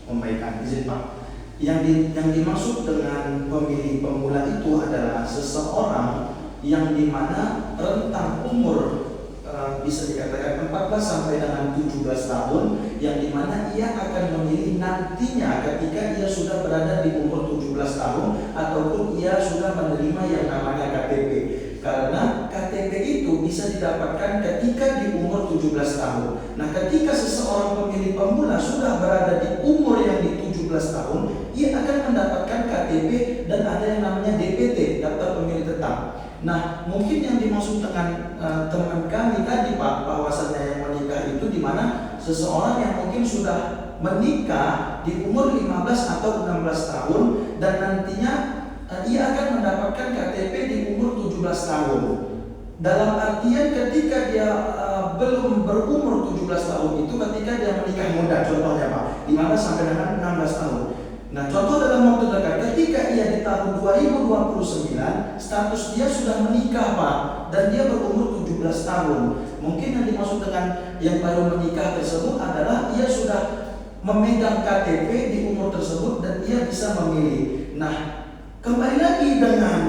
Speaker 2: membaikan. Izin Pak, yang dimaksud dengan pemilih pemula itu adalah seseorang yang dimana rentang umur bisa dikatakan 14 sampai dengan 17 tahun, yang dimana ia akan memilih nantinya ketika ia sudah berada di umur 17 tahun ataupun ia sudah menerima yang namanya KTP. Karena KTP itu bisa didapatkan ketika di umur 17 tahun. Nah, ketika seseorang pemilih pemula sudah berada di umur yang di 17 tahun, ia akan mendapatkan KTP dan ada yang namanya DPT, daftar pemilih tetap. Nah, mungkin yang dimaksud dengan teman kami tadi Pak, bahwasannya yang menikah itu di mana seseorang yang mungkin sudah menikah di umur 15 atau 16 tahun dan nantinya ia akan mendapatkan KTP di umur 17 tahun. Dalam artian ketika dia belum berumur 17 tahun itu ketika dia menikah muda, contohnya Pak, 15 sampai dengan 16 tahun. Nah, contoh dalam waktu dekat ketika ia di tahun 2029 status dia sudah menikah Pak, dan dia berumur 17 tahun. Mungkin yang dimaksud dengan yang baru menikah tersebut adalah ia sudah memegang KTP di umur tersebut dan ia bisa memilih. Nah, kembali lagi dengan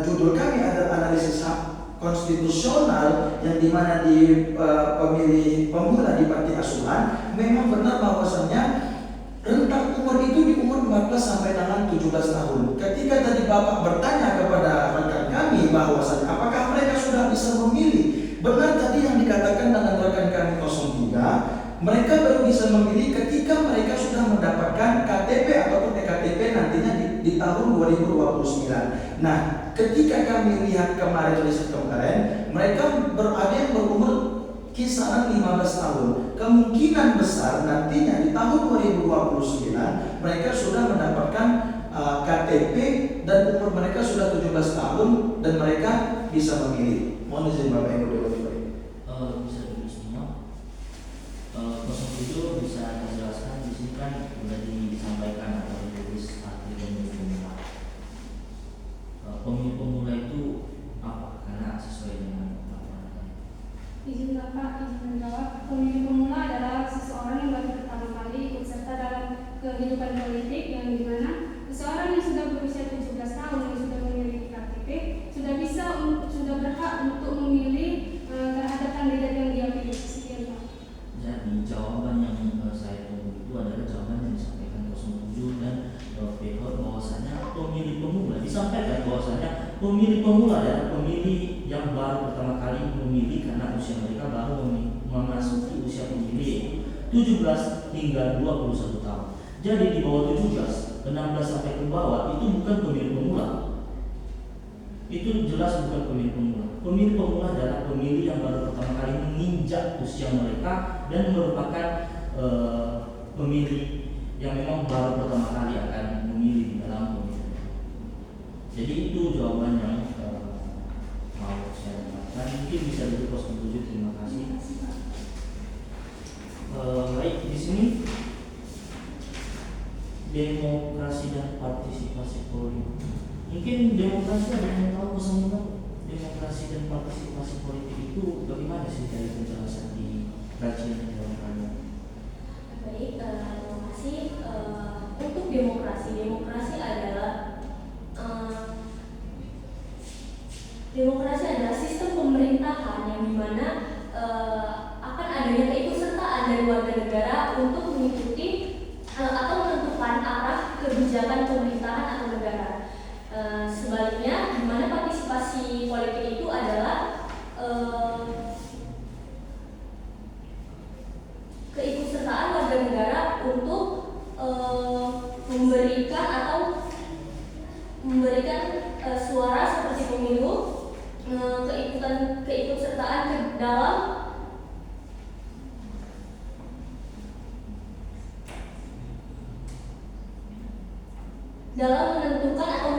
Speaker 2: judul kami adalah analisis hak konstitusional, yang dimana di pemilih pemula di panti asuhan memang benar bahwasannya rentang umur itu di umur 14 sampai dengan 17 tahun. Ketika tadi Bapak bertanya kepada rekan kami bahwasannya apakah mereka sudah bisa memilih, benar tadi yang dikatakan dengan rekan kami 03, mereka baru bisa memilih ketika mereka sudah mendapatkan KTP ataupun EKTP nantinya di tahun 2029. Nah, ketika kami lihat kemarin riset kemarin, mereka ada yang berumur kisaran 15 tahun. Kemungkinan besar nantinya di tahun 2029 mereka sudah mendapatkan KTP dan umur mereka sudah 17 tahun dan mereka bisa memilih. Mohon izin Bapak Ibu Dewan.
Speaker 9: Bismillah Pak, izin menjawab. Pemilih pemula adalah seseorang yang baru pertama kali ikut serta dalam kehidupan politik, yang dimana seseorang yang sudah berusia 17 tahun yang sudah memiliki KTP sudah berhak untuk memilih terhadap kandidat yang dia pilih. Sekian Pak.
Speaker 8: Jadi jawaban yang saya tunggu itu adalah jawaban yang disampaikan 07 dan PH bahwasanya pemilih pemula disampaikan bahwasanya pemilih pemula adalah pemilih yang baru pertama kali memilih karena usia mereka baru memasuki usia pemilih 17 hingga 21 tahun. Jadi di bawah 17, 16 sampai ke bawah itu bukan pemilih pemula. Itu jelas bukan pemilih pemula. Pemilih pemula adalah pemilih yang baru pertama kali menginjak usia mereka dan merupakan pemilih yang memang baru pertama kali akan memilih di dalam pemilu. Jadi itu jawaban yang mau saya dapatkan. Mungkin bisa duduk 07. Terima kasih. Baik, di sini demokrasi dan partisipasi politik. Mungkin demokrasi ada yang tahu kesemuanya. Demokrasi dan partisipasi politik itu bagaimana sih dari penjelasan di kajian yang dilakukan?
Speaker 10: Baik, terima kasih. Untuk demokrasi adalah sistem pemerintahan yang dimana akan adanya keikutsertaan dari warga negara untuk mengikuti atau menentukan arah kebijakan pemerintahan atau negara. Sebaliknya, di mana partisipasi politik itu adalah keikutsertaan warga negara untuk memberikan suara seperti pemilu, keikutsertaan ke dalam menentukan atau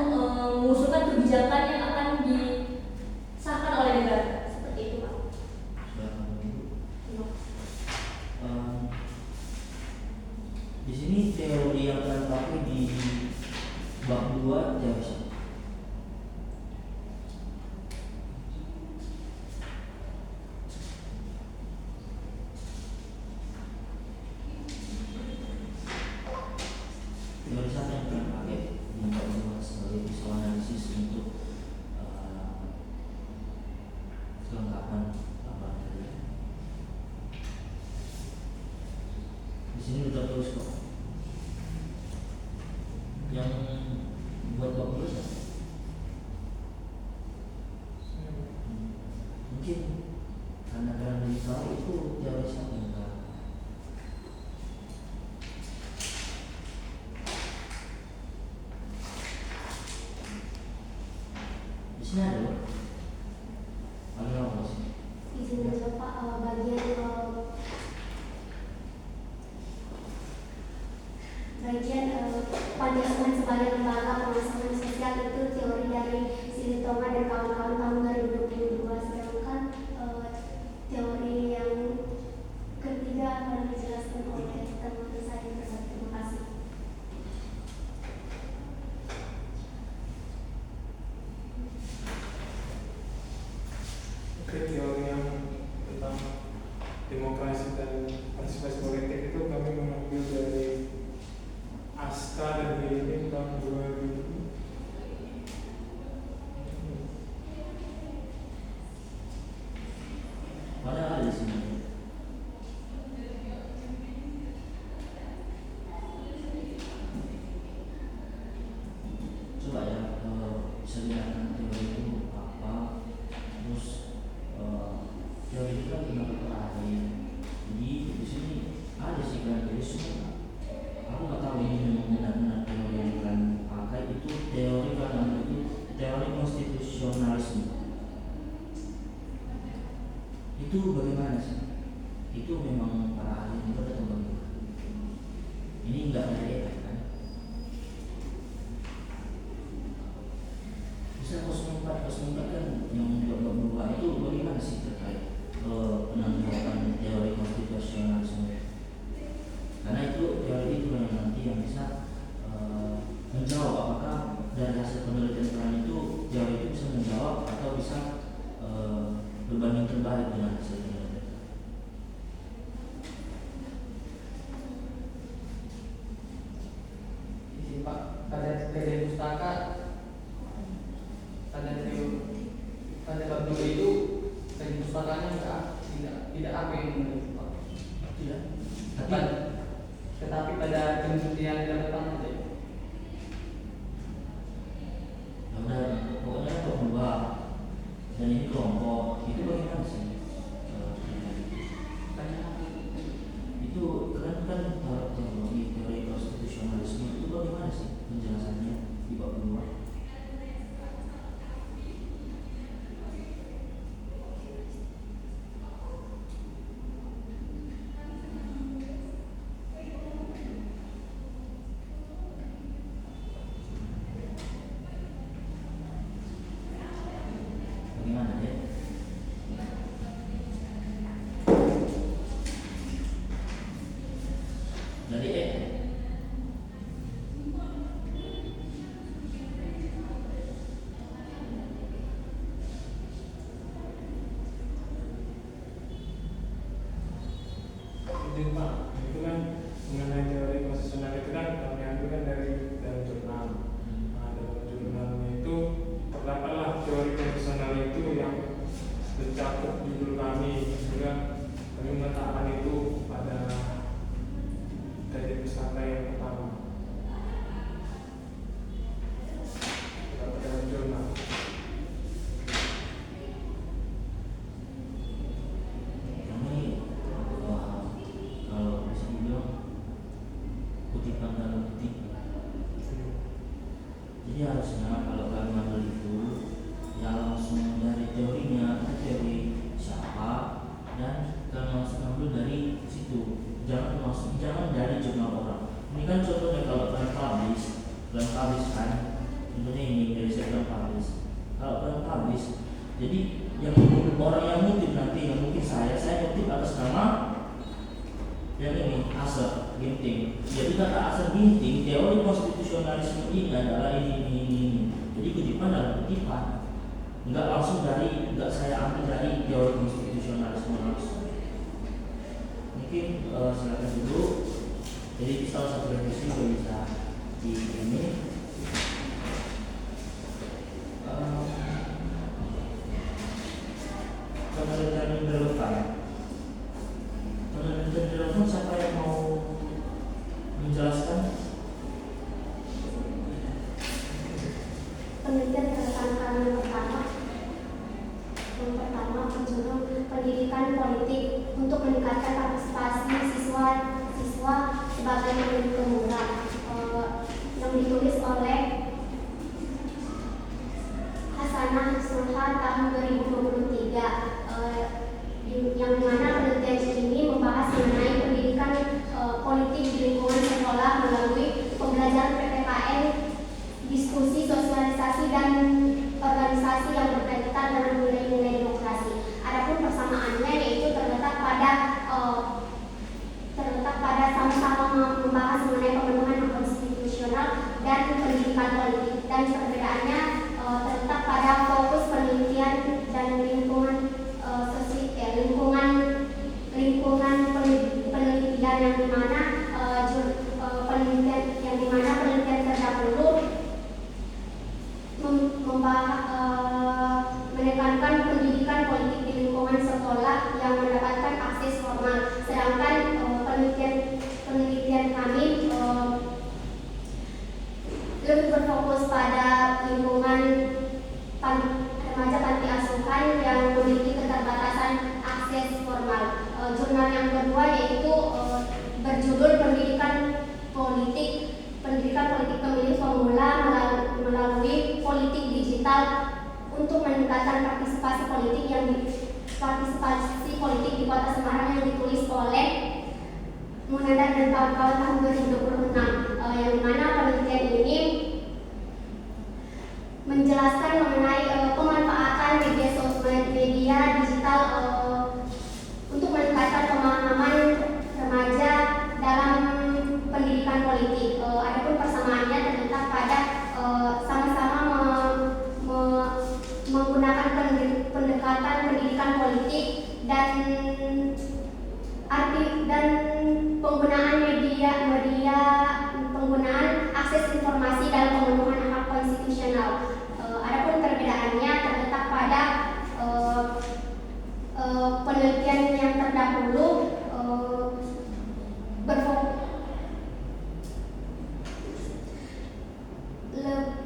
Speaker 10: mengusulkan kebijakan yang akan disahkan oleh negara. Seperti itu Pak.
Speaker 8: Di sini teori yang akan dipakai di bab 2 teori satu. Teori satu yang akan dipakai di bab 2 sebagai visual analisis untuk kelengkapan laporan tadi. Di sini sudah tulis kok. Yang buat bab 2 siapa? Mungkin karena kalian belum tahu itu teori siapa yang tahu. Di sini ada loh. Paling apa sih?
Speaker 4: Izin menjawab Pak, bagian panti asuhan sebagai lembaga pengasuhan sosial itu teori dari Silitonga dan kawan-kawan tahun 2022, sedangkan teori yang ketiga akan dijelaskan oleh teman saya tersebut. Terima kasih.
Speaker 5: Oke, teori yang tentang demokrasi dan partisipasi politik itu kami mengambil dari Asta dan Gilin tahun 2000.
Speaker 8: Mana ada di sini? Coba ya, bisa lihat teori itu apa. Terus teori itu kan benar terakhir. Jadi di sini ada sih kan teori semua. Aku nggak tahu ini memang benar-benar teori yang akan pakai. Itu teori kan itu teori konstitusionalisme. Itu bagaimana sih? Itu memang para ahli itu atau bagaimana? Ini enggak ada kan? Bisa 04 kan yang berubah itu bagaimana sih terkait penanggapan teori konstitusionalisme? Karena itu teori itu yang nanti yang bisa menjawab apakah dari hasil penelitian kalian itu teori itu bisa menjawab atau bisa berbanding terbalik dengan hasil penelitian.
Speaker 3: kedepannya juga tidak apa yang menurut Pak.
Speaker 8: Tidak.
Speaker 3: Tetapi pada kemudian ke depan saja.
Speaker 8: Ya udah, pokoknya untuk berubah. Dan ini kelompok itu bagaimana sih? Itu kalian kan teori konstitusionalisme itu bagaimana sih penjelasannya di bab 2? Bagaimana ya? Dari
Speaker 5: Izin Pak, itu kan mengenai teori konstitusional itu kan kami ambil kan dari jurnal. Nah, dalam jurnalnya itu terdapatlah teori konstitusional itu yang mencakup judul kami, sehingga kami meletakkan itu pada dari pustaka yang pertama. Terdapat dalam jurnal.
Speaker 8: Kalau bisa dibilang kutipan dalam kutip. Jadi harusnya kalau kalian ambil itu ya langsung dari teorinya, itu teori siapa, dan kalian langsung ambil dari situ. Jangan dari jurnal orang. Ini kan contohnya kalau kalian publish kan, contohnya ini dari saya publish. Kalau kalian publish, jadi yang orang yang ngutip nanti, yang mungkin saya ngutip atas nama yang ini Asar Ginting. Jadi kata Asar Ginting, teori konstitusionalisme ini adalah ini. Jadi kutipan dalam kutipan, enggak langsung enggak saya ambil dari teori konstitusionalisme langsung. Mungkin silakan dulu. Jadi salah satu revisi juga bisa di ini. Penelitian relevan. Penelitian relevan siapa yang mau menjelaskan?
Speaker 4: Penelitian relevan kami yang pertama berjudul pendidikan politik untuk meningkatkan partisipasi siswa sebagai pemilih pemula, yang ditulis oleh Hasanah Sulhan tahun 2023, yang dimana penelitian ini membahas mengenai pendidikan politik di lingkungan sekolah melalui pembelajaran PPKN, diskusi, sosialisasi, dan organisasi yang berkaitan dengan nilai-nilai demokrasi. Adapun persamaannya yaitu terletak pada sama-sama membahas mengenai pemenuhan hak konstitusional dan pendidikan politik, dan perbedaannya terletak pada fokus penelitian dan lingkungan penelitian yang dimana penelitian terdahulu menekankan pendidikan politik di lingkungan sekolah yang mendapatkan akses formal, sedangkan penelitian kami lebih berfokus pada lingkungan remaja panti asuhan yang memiliki keterbatasan akses formal. Jurnal yang kedua yaitu berjudul pendidikan politik pemilih pemula melalui politik digital untuk meningkatkan partisipasi politik di Kota Semarang, yang ditulis oleh Munandar dan kawan-kawan tahun 2026, yang dimana penelitian ini menjelaskan mengenai pemanfaatan media digital untuk meningkatkan pemahaman remaja dalam pendidikan politik. Adapun persamaannya terletak pada sama-sama menggunakan pendekatan pendidikan politik dan penggunaan penggunaan akses informasi dalam pemenuhan hak konstitusional. Adapun perbedaannya terletak pada penelitian yang terdahulu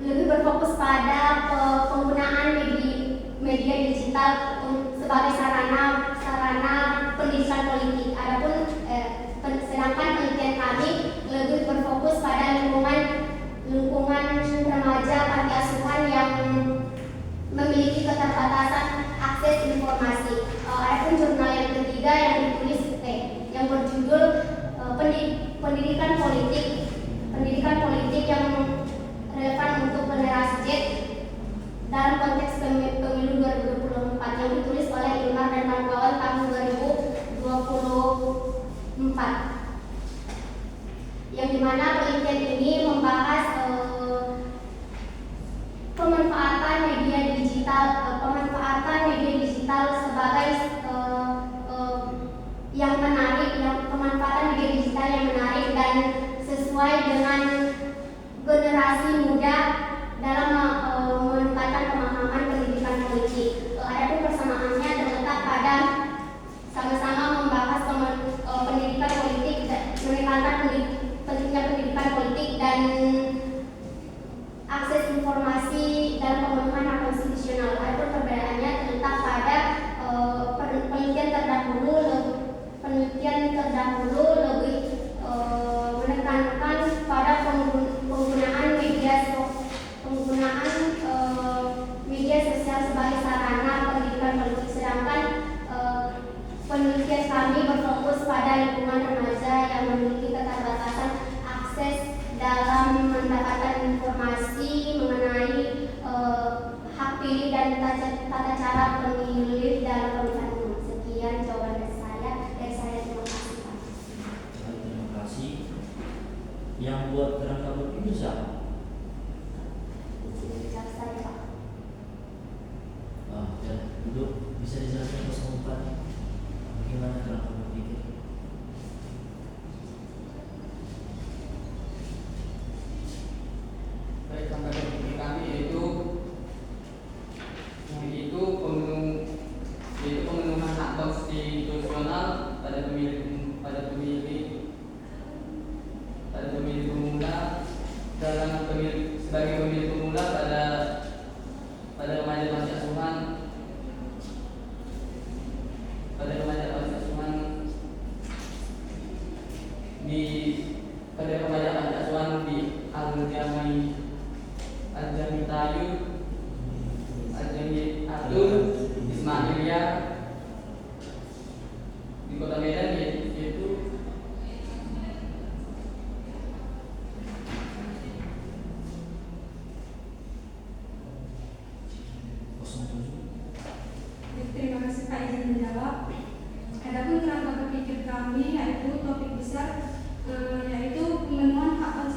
Speaker 4: lebih berfokus pada penggunaan media digital sebagai sarana pendidikan politik. Adapun sedangkan penelitian kami lebih berfokus pada lingkungan remaja panti asuhan yang memiliki keterbatasan akses informasi. Adapun jurnal yang ketiga yang ditulis yang berjudul pendidikan politik yang relevan untuk generasi Z dalam konteks pemilu 2024 yang ditulis oleh Ilmar dan kawan-kawan tahun 2024, yang dimana penelitian ini membahas pemanfaatan media digital sebagai yang menarik, pemanfaatan media digital yang menarik dan sesuai dengan generasi muda dalam meningkatkan pemahaman pendidikan politik. Adapun persamaannya terletak pada sama-sama membahas pendidikan politik, menekankan pentingnya pendidikan politik dan akses informasi dalam pemenuhan hak konstitusional. Adapun perbedaannya terletak pada penelitian terdahulu lebih menekankan pada penggunaan media sosial sebagai sarana pendidikan politik, sedangkan penelitian kami berfokus pada lingkungan remaja yang memiliki keterbatasan akses dalam mendapatkan informasi mengenai hak pilih dan tata cara pemilih dalam pemilihan umum. Sekian jawaban dari saya. Terima kasih, Pak.
Speaker 8: Terima kasih. Yang buat kerangka berpikir siapa?
Speaker 4: Saya, Pak.
Speaker 8: Ya, duduk. Bisa dijelaskan 04 bagaimana kerangka berpikir?
Speaker 3: Baik, kerangka berpikir kami yaitu pemenuhan hak konstitusional pada pemilih pemula sebagai pemilih pemula pada remaja panti asuhan di Al-Jami Tayu, Al-Jami Atul, Ismailia di Kota Medan, yaitu
Speaker 9: Terima kasih Pak, izin menjawab. Adapun kerangka berpikir kami yaitu topik besar yaitu pemenuhan hak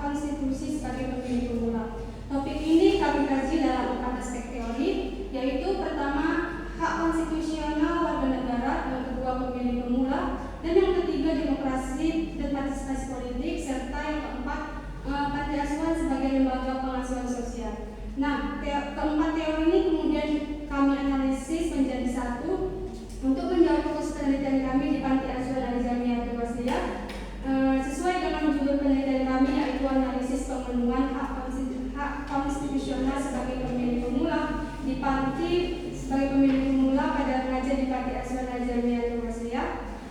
Speaker 9: konstitusi sebagai pemilih pemula. Topik ini kami kaji dalam 4 aspek teori, yaitu pertama hak konstitusional warga negara, yang kedua pemilih pemula, dan yang ketiga demokrasi dan partisipasi politik, serta yang keempat panti asuhan sebagai lembaga pengasuhan sosial. Nah, keempat teori ini kemudian kami analisis menjadi satu untuk menjawab fokus penelitian kami di Panti Asuhan Al-Jami Atul Wasliyah. Sesuai dengan judul penelitian kami yaitu analisis pemenuhan hak konstitusional sebagai pemilih pemula di panti sebagai pemilih pemula pada remaja di Panti Asuhan Al-Jami Atul Wasliyah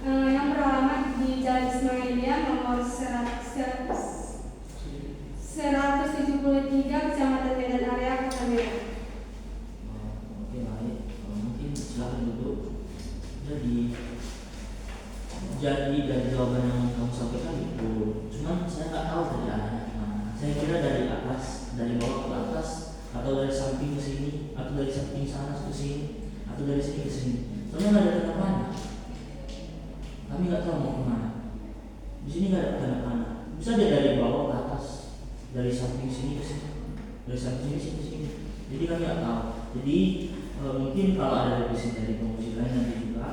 Speaker 9: yang beralamat di Jalan Ismailia nomor 173 Kecamatan Medan Area Kota Medan.
Speaker 8: Oke, baik. Mungkin silakan duduk. Jadi dari jawaban yang kamu sampaikan itu, cuman saya nggak tahu dari arahnya kemana. Saya kira dari atas, dari bawah ke atas, atau dari samping ke sini, atau dari samping sana ke sini, atau dari sini ke sini. Soalnya nggak ada tanda panah. Kami nggak tahu mau kemana. Di sini nggak ada tanda panah. Bisa dia dari bawah ke atas, dari samping sini ke sini, dari samping sini ke sini. Jadi kami nggak tahu. Jadi mungkin kalau ada revisi dari komisi lain nanti juga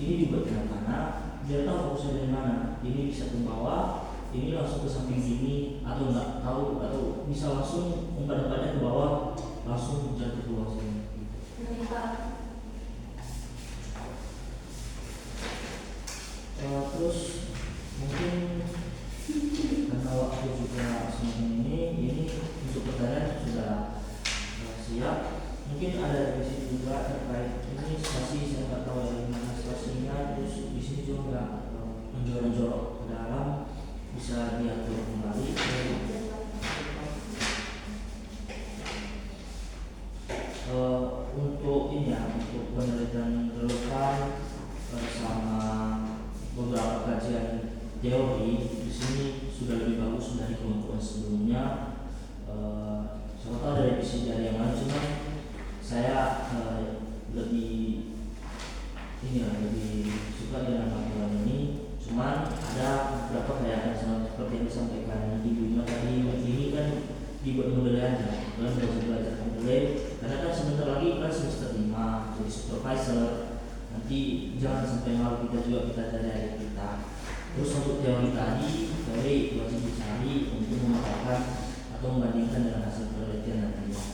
Speaker 8: ini dibuat tanda panah biar tahu fokusnya dari mana. Ini bisa ke bawah, ini langsung ke samping sini, atau nggak tahu, atau bisa langsung umpan-umpannya ke bawah, langsung jatuh ke bawah sini. Terus mungkin karena waktu juga semakin ini untuk pertanyaan sudah siap. Mungkin ada di sini juga terkait ini spasi, saya nggak tahu ya gimana spasinya. Terus di sini juga nggak menjorok-jorok ke dalam, bisa diatur kembali. Untuk ini ya, untuk penelitian relevan sama beberapa kajian teori di sini sudah lebih bagus dari kelompok sebelumnya. Saya tahu dari visi dari yang lain, cuma saya lebih suka dengan laporan ini. Cuman ada beberapa kayak seperti yang disampaikan Ibu Ima tadi, ini kan dibuat model aja, kalian belajar model. Karena kan sebentar lagi kan semester 5 jadi supervisor. Nanti jangan sampai malu kita cari adik kita. Terus untuk teori tadi, teori wajib dicari untuk memaparkan atau membandingkan dengan hasil penelitian nantinya.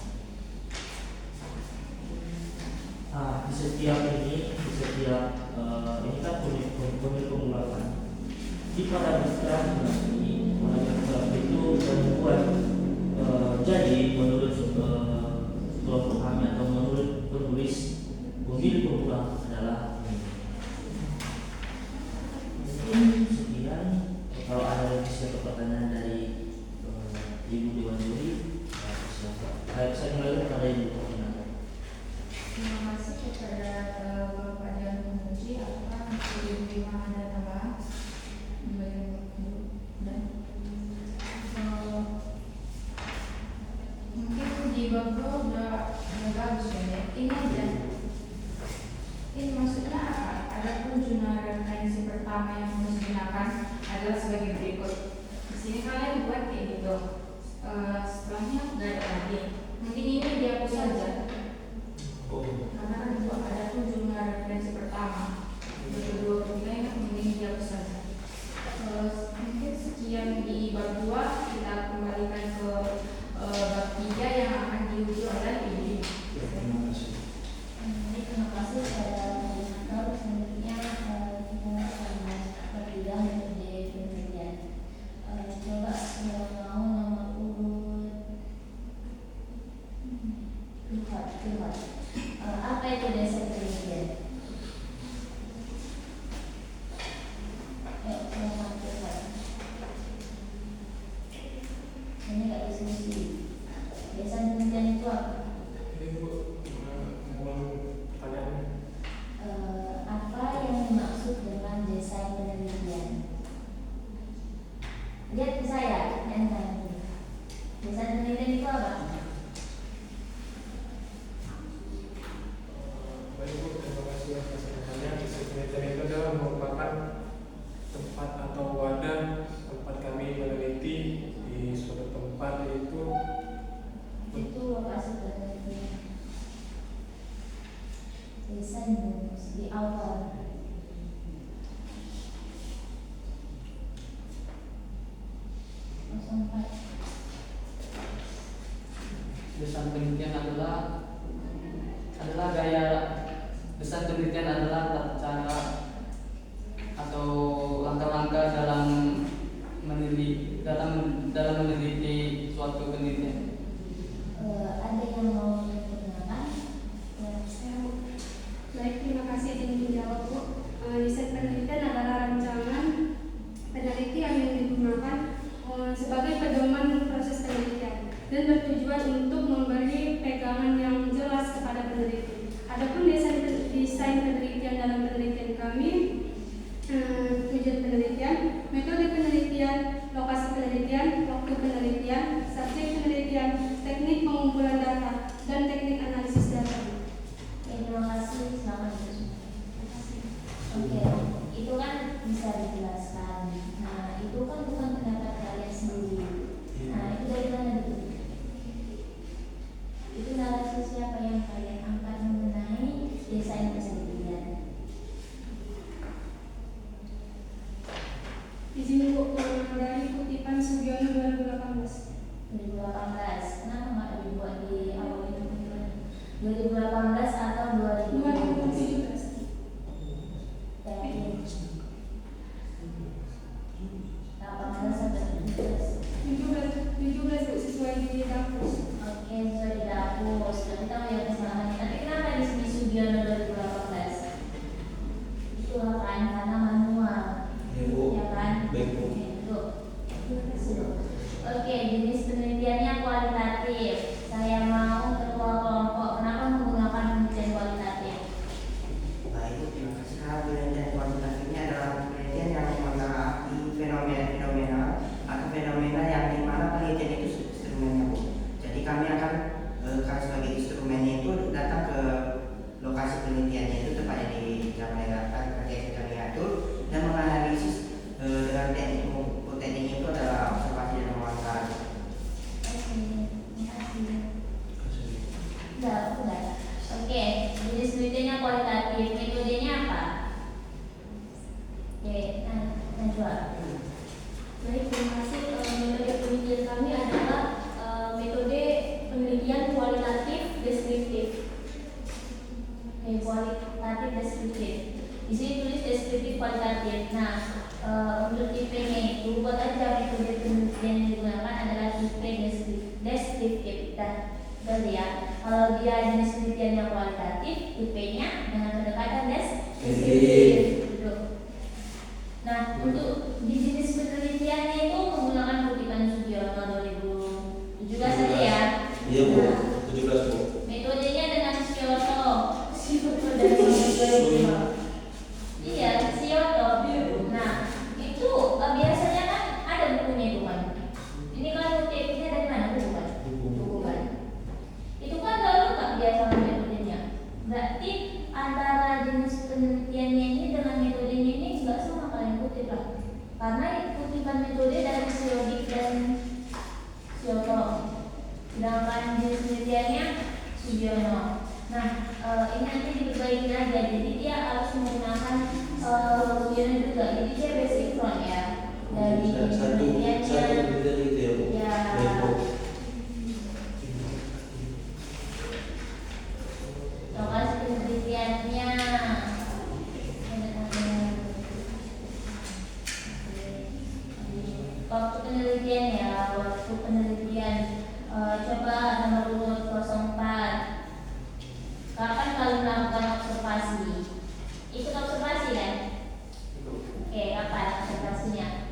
Speaker 8: Di setiap ini kan pemulakan. Di paragraf ini, paragraf itu membuat jadi menurut kelompok kami atau menurut penulis pemilih pemula adalah mungkin sekian. Kalau ada revisi atau pertanyaan dari Ibu Dewan Juri, silakan. Saya kembali kepada Ibu Koordinator.
Speaker 7: Terima kasih kepada Bapak Dewan Penguji. Apakah Ibu Ima ada tambahan? Mungkin di bab 2 udah bagus ya. Ini aja. Ini maksudnya ada pun jurnal referensi pertama yang harus digunakan adalah sebagai berikut. Di sini kalian buat kayak gitu. Setelahnya nggak ada lagi. Mungkin ini dihapus saja. Karena kan ada pun jurnal referensi pertama. Kedua, ketiga mungkin dihapus saja. Mungkin sekian di bab 2, kita kembalikan ke bab 3 yang akan diuji oleh Ibu.
Speaker 10: Terima kasih kepada koordinator. Selanjutnya kita akan berpindah menjadi penelitian. Coba mau nomor urut 2. Apa itu desain penelitian? Ini nggak diskusi. Desain penelitian itu apa? Apa yang dimaksud dengan desain penelitian? Lihat ke saya, yang tanya. Desain penelitian itu apa?
Speaker 5: Baik Bu, terima kasih atas pertanyaannya. Desain penelitian itu adalah merupakan tempat atau wadah tempat kami meneliti di suatu tempat, yaitu
Speaker 10: Itu lokasi penelitian. Desain di awal.
Speaker 3: Desain penelitian adalah gaya. Desain penelitian adalah tata cara atau langkah-langkah dalam meneliti suatu penelitian.
Speaker 10: Ada yang mau menanyakan?
Speaker 9: Baik, terima kasih izin menjawab Bu. Desain penelitian adalah rancangan peneliti yang digunakan sebagai pedoman proses penelitian dan bertujuan untuk memberi pegangan yang jelas kepada peneliti. Adapun desain penelitian dalam penelitian kami, tujuan penelitian, metode penelitian, lokasi penelitian, waktu penelitian, subjek penelitian, teknik pengumpulan data, dan teknik analisis data.
Speaker 10: Terima kasih, selamat terus. Oke, itu kan bisa dijelaskan. Nah, itu kan bukan pendapat kalian sendiri. Nah, itu dari mana itu? Itu narasi siapa yang kalian angkat mengenai desain penelitian?
Speaker 9: Izin Bu, dari kutipan Sugiono 2018.
Speaker 10: 2018. Kenapa nggak dibuat di awal itu? 2018 atau 2017?
Speaker 9: 2017.
Speaker 1: Sekarang penelitian kuantitatif ini adalah penelitian yang mengarah fenomena atau fenomena yang dimana penelitian itu instrumennya, Bu. Jadi kami akan sebagai instrumennya itu datang ke lokasi penelitiannya itu tepatnya di Jamaica itu dan menganalisis dengan teknik itu adalah observasi dan wawancara.
Speaker 10: Udah. Oke, jenis penelitiannya kualitatif, metodenya apa? Oke, Najwa.
Speaker 4: Baik, terima kasih. Metode penelitian kami adalah metode penelitian kualitatif deskriptif.
Speaker 10: Kualitatif deskriptif. Di sini tulis deskriptif kualitatif. Nah, untuk tipe-nya itu buat aja metode penelitian yang digunakan adalah tipe deskriptif dan ya. Kalau dia jenis penelitiannya kualitatif, tipenya dengan pendekatan deskriptif. Gitu. Nah, untuk di jenis penelitiannya itu menggunakan kutipan Sugiono 2017 saja ya.
Speaker 2: Iya, Bu. 17, Bu.
Speaker 10: Metodenya dengan Sioto. Dari 2005. Iya, Sioto. Nah, itu biasanya kan ada bukunya itu kan. Ini kan kutipnya dari mana, buku kan? Buku kan. Itu kan gak lengkap biasa metodenya. Berarti antara jenis penelitiannya ini dengan metodenya ini nggak sama kalian kutip lah. Karena kutipan metode dari Siodik dan Sioto. Sedangkan jenis penelitiannya Sugiono. Nah, ini nanti diperbaiki lagi. Jadi dia harus menggunakan Sugiono juga. Jadi dia basinkron ya. Dari
Speaker 2: satu
Speaker 10: penelitiannya.
Speaker 2: gitu ya, Bu.
Speaker 10: Ya.
Speaker 2: Baik, Bu.
Speaker 10: Lokasi penelitiannya. Waktu penelitian ya, waktu penelitian coba nomor urut 04. Kapan kalian melakukan observasi? Ikut observasi kan? Oke, kapan observasinya?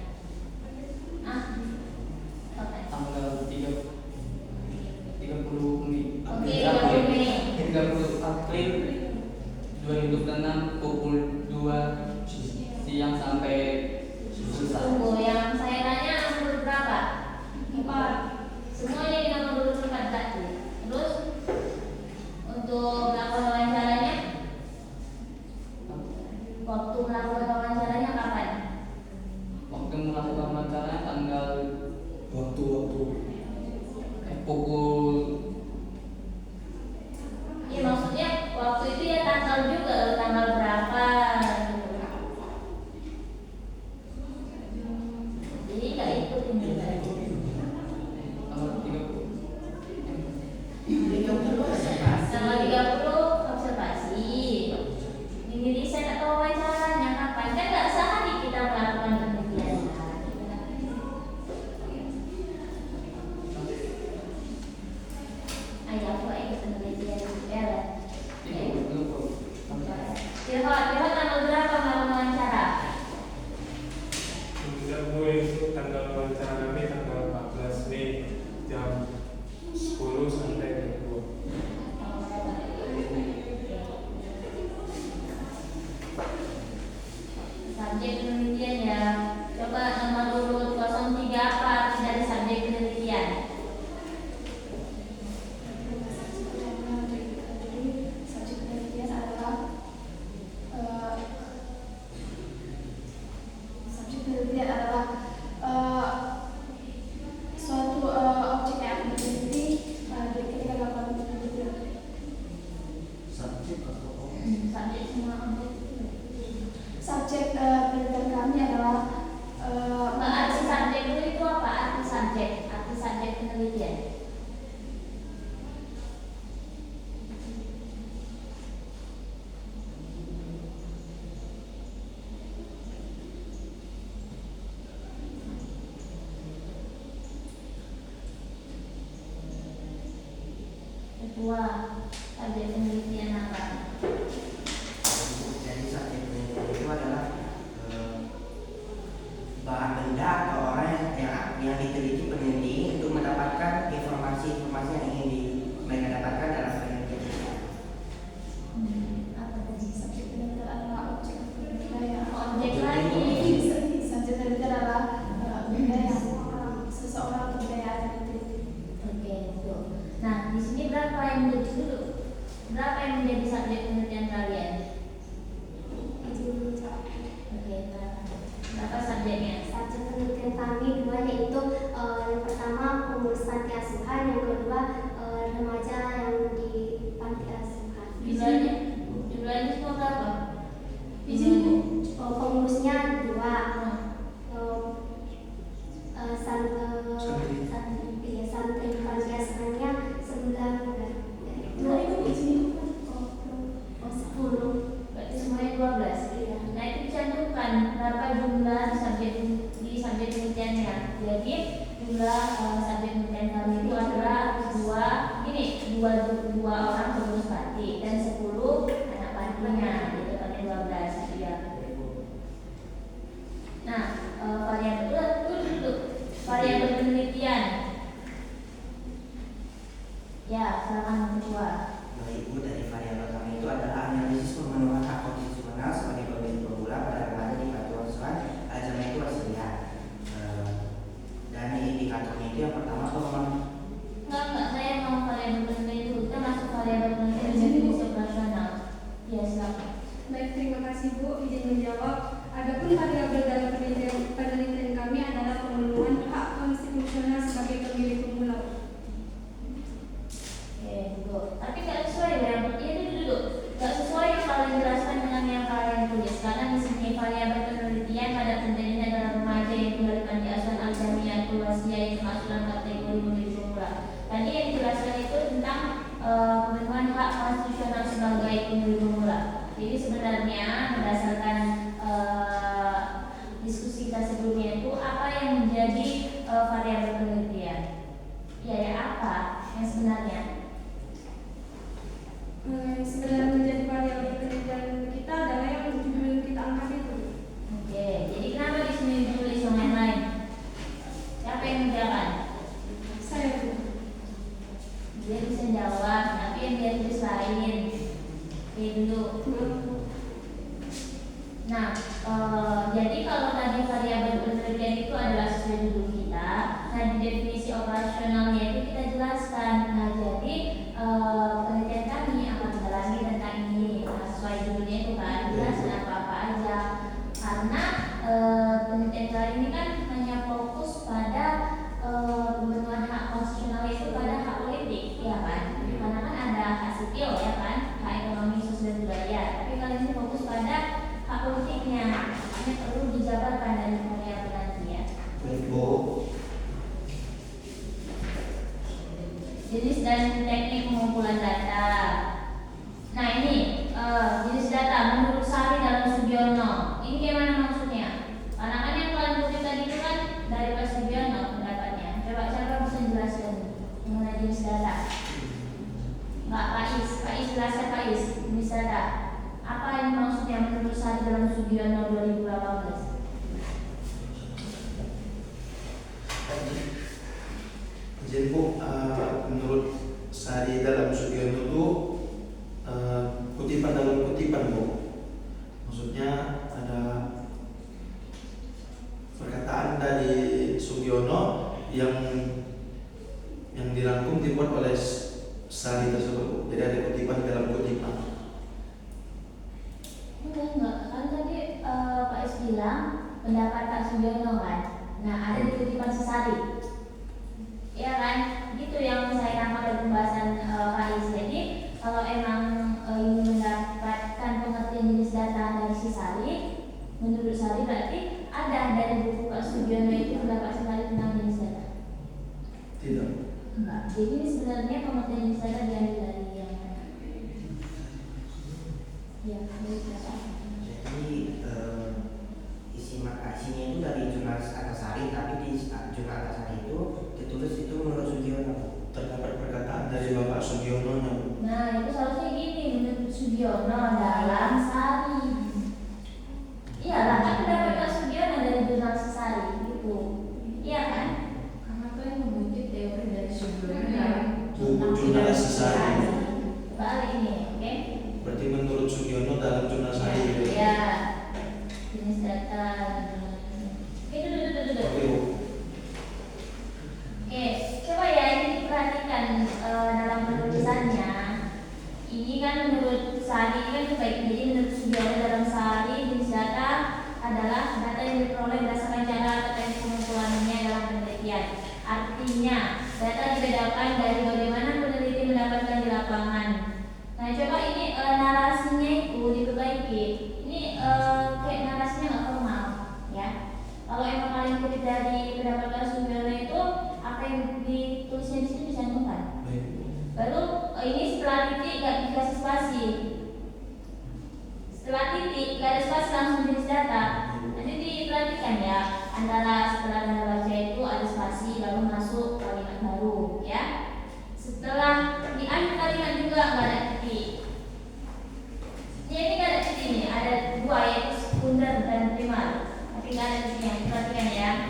Speaker 10: Kapan?
Speaker 3: Tanggal 30 Mei.
Speaker 10: Oke, 30 Mei.
Speaker 3: 30 April 2006 pukul 2 siang sampai selesai.
Speaker 10: Tunggu, yang saya tanya nomor berapa?
Speaker 9: 4.
Speaker 10: Semuanya di nomor 4 berarti. Terus untuk melakukan wawancaranya, waktu melakukan wawancaranya kapan?
Speaker 3: Waktu melakukan wawancara tanggal
Speaker 2: Waktu
Speaker 3: pukul
Speaker 10: Iya, maksudnya waktu itu ya tanggal juga, tanggal berapa gitu. Jadi nggak ikutin juga.
Speaker 3: tanggal 30.
Speaker 10: Tanggal 30 observasi. Ini riset atau wawancaranya kapan? Kan nggak sehari kita melakukan penelitian. Ayo aku ikut penelitian ya. Kira-kira tanggal berapa melakukan wawancara?
Speaker 5: Tidak, Bu, itu tanggal wawancara kami tanggal 14 Mei jam 10 sampai jam 2.
Speaker 10: Subjek penelitian ya. Coba nomor urut 03 apa arti dari subjek penelitian?
Speaker 6: Subjek penelitian adalah suatu objek yang akan diteliti ketika dilakukan penelitian.
Speaker 8: Subjek atau
Speaker 10: Subjek semua objek.
Speaker 6: Subjek penelitian kami adalah
Speaker 10: Arti subjek itu apa? Arti subjek penelitian. Kedua, subjek penelitian apa?
Speaker 1: Jadi subjek penelitian itu adalah bahan benda atau orang yang diteliti peneliti untuk mendapatkan informasi-informasi yang ingin mereka dapatkan dalam penelitian.
Speaker 10: Apa tadi?
Speaker 6: subjek penelitian adalah objek
Speaker 9: kasih Bu, izin menjawab. Adapun variabel dalam penelitian kami adalah pemenuhan hak konstitusional sebagai pemilik pemula.
Speaker 10: Oke, Bu. Tapi nggak sesuai ya, dulu. Nggak sesuai yang kalian jelaskan dengan yang kalian tulis. Karena di sini variabel penelitian pada penelitian adalah remaja yang tinggal di panti asuhan Al-Jamiah Al-Wasiyah yang termasuk kategori pemilik pemula. Tadi yang dijelaskan itu tentang pemenuhan hak konstitusional sebagai pemilik pemula. Jadi sebenarnya berdasarkan diskusi kita sebelumnya itu apa yang menjadi variabel penelitian? Ya apa yang sebenarnya?
Speaker 9: Sebenarnya menjadi variabel penelitian kita adalah yang judul kita angkat itu.
Speaker 10: Oke, jadi kenapa di sini ditulis yang lain-lain? Siapa yang mengerjakan?
Speaker 9: Saya Bu.
Speaker 10: Dia bisa jawab, tapi yang dia tulis lain. Oke dulu. Nah, jadi kalau tadi variabel penelitian itu adalah sesuai judul kita, nah di definisi operasionalnya itu kita jelaskan. Nah, jadi penelitian kami akan mendalami tentang ini. Nah, sesuai judulnya itu kan jelaskan apa-apa aja. Karena penelitian kali ini kan hanya fokus pada pemenuhan hak konstitusional itu pada hak politik, ya kan? Karena kan ada hak sipil, ya kan? Hak ekonomi, sosial, budaya. Tapi kali ini fokus pada hak politiknya, makanya perlu dijabarkan dari variabel nanti ya.
Speaker 1: Bu.
Speaker 10: Jenis dan teknik pengumpulan data. Nah ini jenis data menurut Sari dalam Sugiono. Ini gimana maksudnya? Karena kan yang kalian kutip tadi itu kan dari Pak Sugiono pendapatnya. Coba siapa bisa jelaskan mengenai jenis data? Pak Is jelaskan Pak Is jenis data. Apa yang maksudnya menurut Sari dalam Sugiono 2018?
Speaker 2: Jadi Bu, menurut Sari dalam Sugiono itu kutipan dalam kutipan Bu. Maksudnya ada perkataan dari Sugiono yang dirangkum dibuat oleh Sari tersebut Bu. Jadi ada kutipan dalam kutipan.
Speaker 10: Enggak, kan tadi Pak Is bilang pendapat Pak Sugiono kan. Nah ada di kutipan Sari. Ya kan, gitu yang saya tangkap dari pembahasan Pak Is. Jadi kalau emang ingin mendapatkan pengertian jenis data dari si Sari, menurut Sari berarti ada dari buku Pak Sugiono itu pendapat Sari tentang jenis data.
Speaker 2: Tidak.
Speaker 10: Enggak. Jadi ini sebenarnya pengertian jenis data diambil dari yang mana? Ya, dari siapa?
Speaker 1: Jadi isinya itu dari jurnal Antasari, tapi di jurnal Antasari itu ditulis itu menurut Sugiono.
Speaker 2: Terdapat perkataan dari Bapak Sugiono.
Speaker 10: Nah itu seharusnya gini, menurut Sugiono dalam Sari. Iya lah, kan pendapat Pak Sugiono dari jurnal Sari gitu. Iya kan?
Speaker 7: Karena tuh yang mengutip teori dari sebelumnya.
Speaker 2: Buku jurnal Sari.
Speaker 10: Balik ini, oke?
Speaker 2: Berarti menurut Sugiono dalam jurnal Sari.
Speaker 10: Ya, jenis data. Duduk.
Speaker 2: Oke Bu.
Speaker 10: Oke, coba ya ini diperhatikan dalam penulisannya. Ini kan menurut Sari kan baik. Jadi menurut Sugiono dalam Sari jenis data adalah data yang diperoleh berdasarkan cara atau teknik pengumpulannya dalam penelitian. Artinya data dibedakan dari bagaimana peneliti mendapatkan di lapangan. Nah coba ini narasinya itu diperbaiki. Ini kayak narasinya nggak formal, ya. Kalau emang kalian kutip dari pendapat Pak Sugiono itu apa yang ditulisnya di sini dicantumkan. Lalu ini setelah titik nggak dikasih spasi. Setelah titik nggak ada spasi langsung jenis data. Nanti diperhatikan ya antara setelah Anda baca itu ada spasi lalu masuk kalimat baru, ya. Setelah di akhir kalimat juga nggak ada titik. Ini nggak ada titik ini, ada dua yaitu sekunder dan primer. Tapi nggak ada titiknya, perhatikan ya.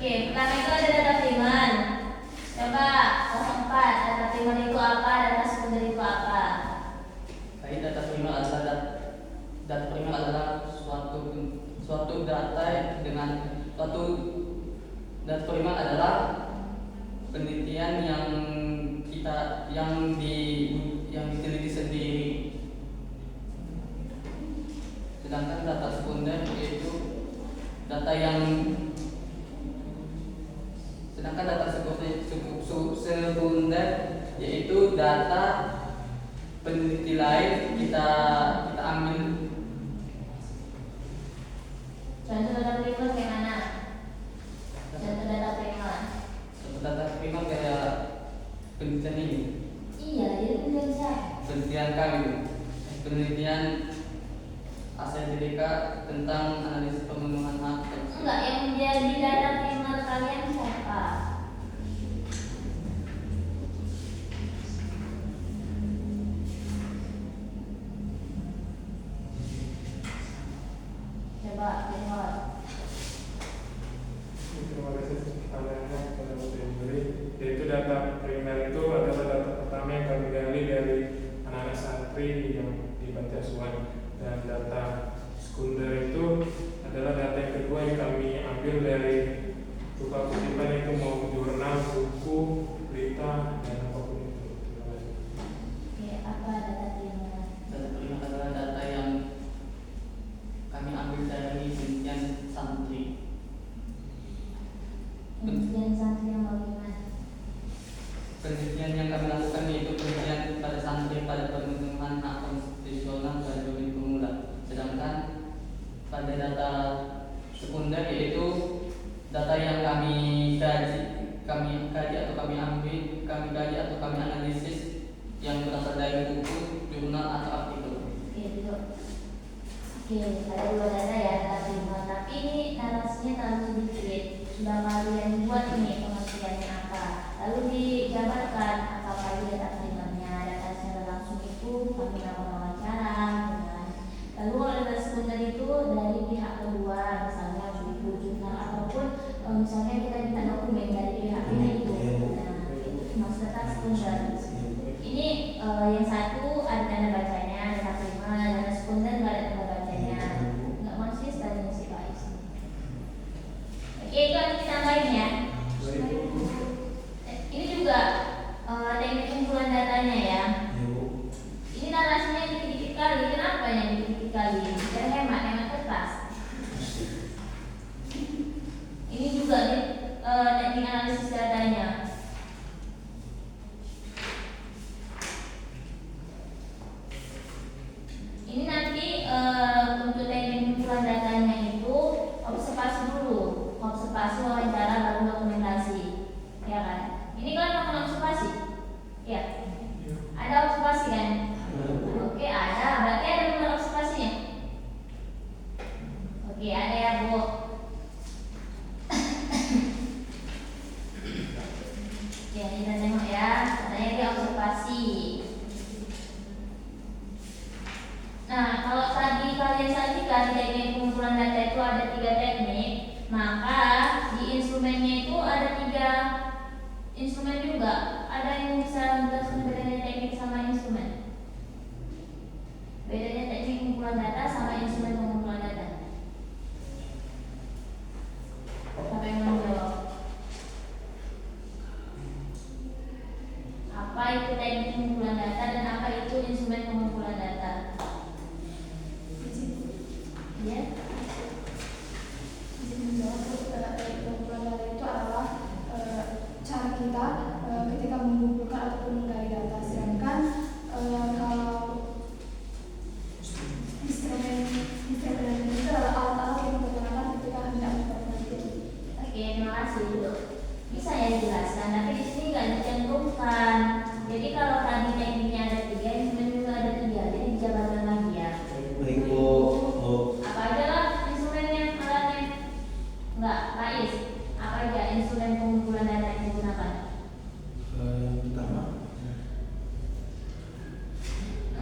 Speaker 10: Oke, pertama itu ada data primer. Coba 04, data primer itu apa, data sekunder itu apa?
Speaker 3: Baik, data primer adalah suatu data dengan data primer adalah penelitian yang diteliti Sedangkan data sekunder yaitu data yang sekunder yaitu data peneliti lain kita ambil.
Speaker 10: Contoh data primer kayak mana? Contoh data primer.
Speaker 3: Contoh data primer kayak penelitian ini.
Speaker 10: Iya, itu penelitian.
Speaker 3: Penelitian kami, penelitian AstraZeneca tentang analisis pemenuhan hak.
Speaker 10: Enggak, yang menjadi data primer kalian siapa? Coba lihat.
Speaker 5: Terima kasih pertanyaannya kepada Bu Juri. Yaitu data primer itu adalah data pertama yang kami gali dari anak-anak santri yang di panti asuhan, dan data sekunder itu adalah data yang kedua yang kami ambil dari berupa kutipan, itu mau jurnal, buku, berita, dan apapun itu. Terima kasih.
Speaker 10: Oke, apa data primer?
Speaker 3: Data primer adalah data yang kami ambil dari penelitian santri.
Speaker 10: Penelitian santri yang bagaimana?
Speaker 3: Penelitian yang kami lakukan yaitu penelitian pada santri pada pemenuhan hak konstitusional pada domain pemula. Sedangkan pada data sekunder yaitu data yang kami kaji atau kami ambil, kami kaji atau kami analisis yang berasal dari buku, jurnal atau artikel.
Speaker 10: Oke, dulu. Oke, ada dua data ya, data primer. Tapi ini narasinya terlalu sedikit. Sudah kalian buat ini pengertiannya apa? Lalu dijabarkan apa aja data primernya. Data secara langsung itu kami melakukan wawancara, dengan. Lalu kalau data sekunder itu dari pihak kedua, misalnya buku, jurnal ataupun misalnya kita minta dokumen dari pihak itu. Nah, itu maksud data sekunder. Ini yang satu ada tanda bacanya, data primer, data sekunder nggak ada tanda bacanya, nggak konsisten dengan si Faiz. Oke, itu nanti ditambahin ya. Ini juga teknik kumpulan datanya ya. Ini narasinya dikit-dikit kali. Kenapa yang dikit-dikit kali? Biar hemat kertas. Ini juga teknik analisis datanya. Ini nanti untuk teknik kumpulan datanya itu observasi dulu, observasi, wawancara, baru dokumentasi, ya kan? Ini kalian mau observasi, ya? Ada observasi kan? Oke, ada. Berarti ada nomor observasinya. Oke, ada ya Bu. Ya, kita tengok ya. Katanya dia observasi. Nah, kalau tadi kalian sajikan teknik pengumpulan data itu ada 3 teknik, maka di instrumennya itu ada 3 instrumen juga. Ada yang bisa menjelaskan bedanya teknik sama instrumen? Bedanya teknik pengumpulan data sama instrumen pengumpulan data. Siapa yang mau jawab? Apa itu teknik pengumpulan data dan apa itu instrumen pengumpulan data? Ya.
Speaker 6: Izin menjawab, teknik pengumpulan data itu adalah cara kita ketika mengumpulkan ataupun menggali data. Sedangkan kalau instrumen itu adalah alat-alat yang digunakan ketika hendak memperhatikan.
Speaker 10: Oke, terima kasih dulu. Bisa ya dijelaskan, tapi di sini nggak dicantumkan. Jadi kalau tadi tekniknya ada 3, instrumen juga ada 3, jadi dijabarkan lagi ya.
Speaker 2: Baik Bu.
Speaker 10: Apa aja lah instrumennya, alatnya? Enggak, Faiz. Apa aja instrumen pengumpulan data yang digunakan?
Speaker 2: Yang pertama.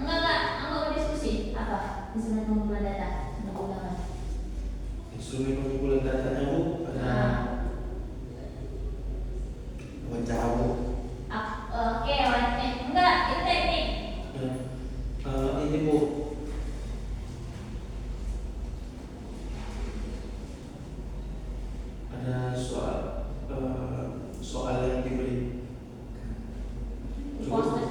Speaker 10: Enggak mau diskusi. Apa instrumen pengumpulan data yang digunakan?
Speaker 2: Instrumen pengumpulan datanya Bu ada wawancara Bu.
Speaker 10: Oke, enggak, itu teknik.
Speaker 2: Ini Bu. Ada soal yang diberi.
Speaker 10: Proses.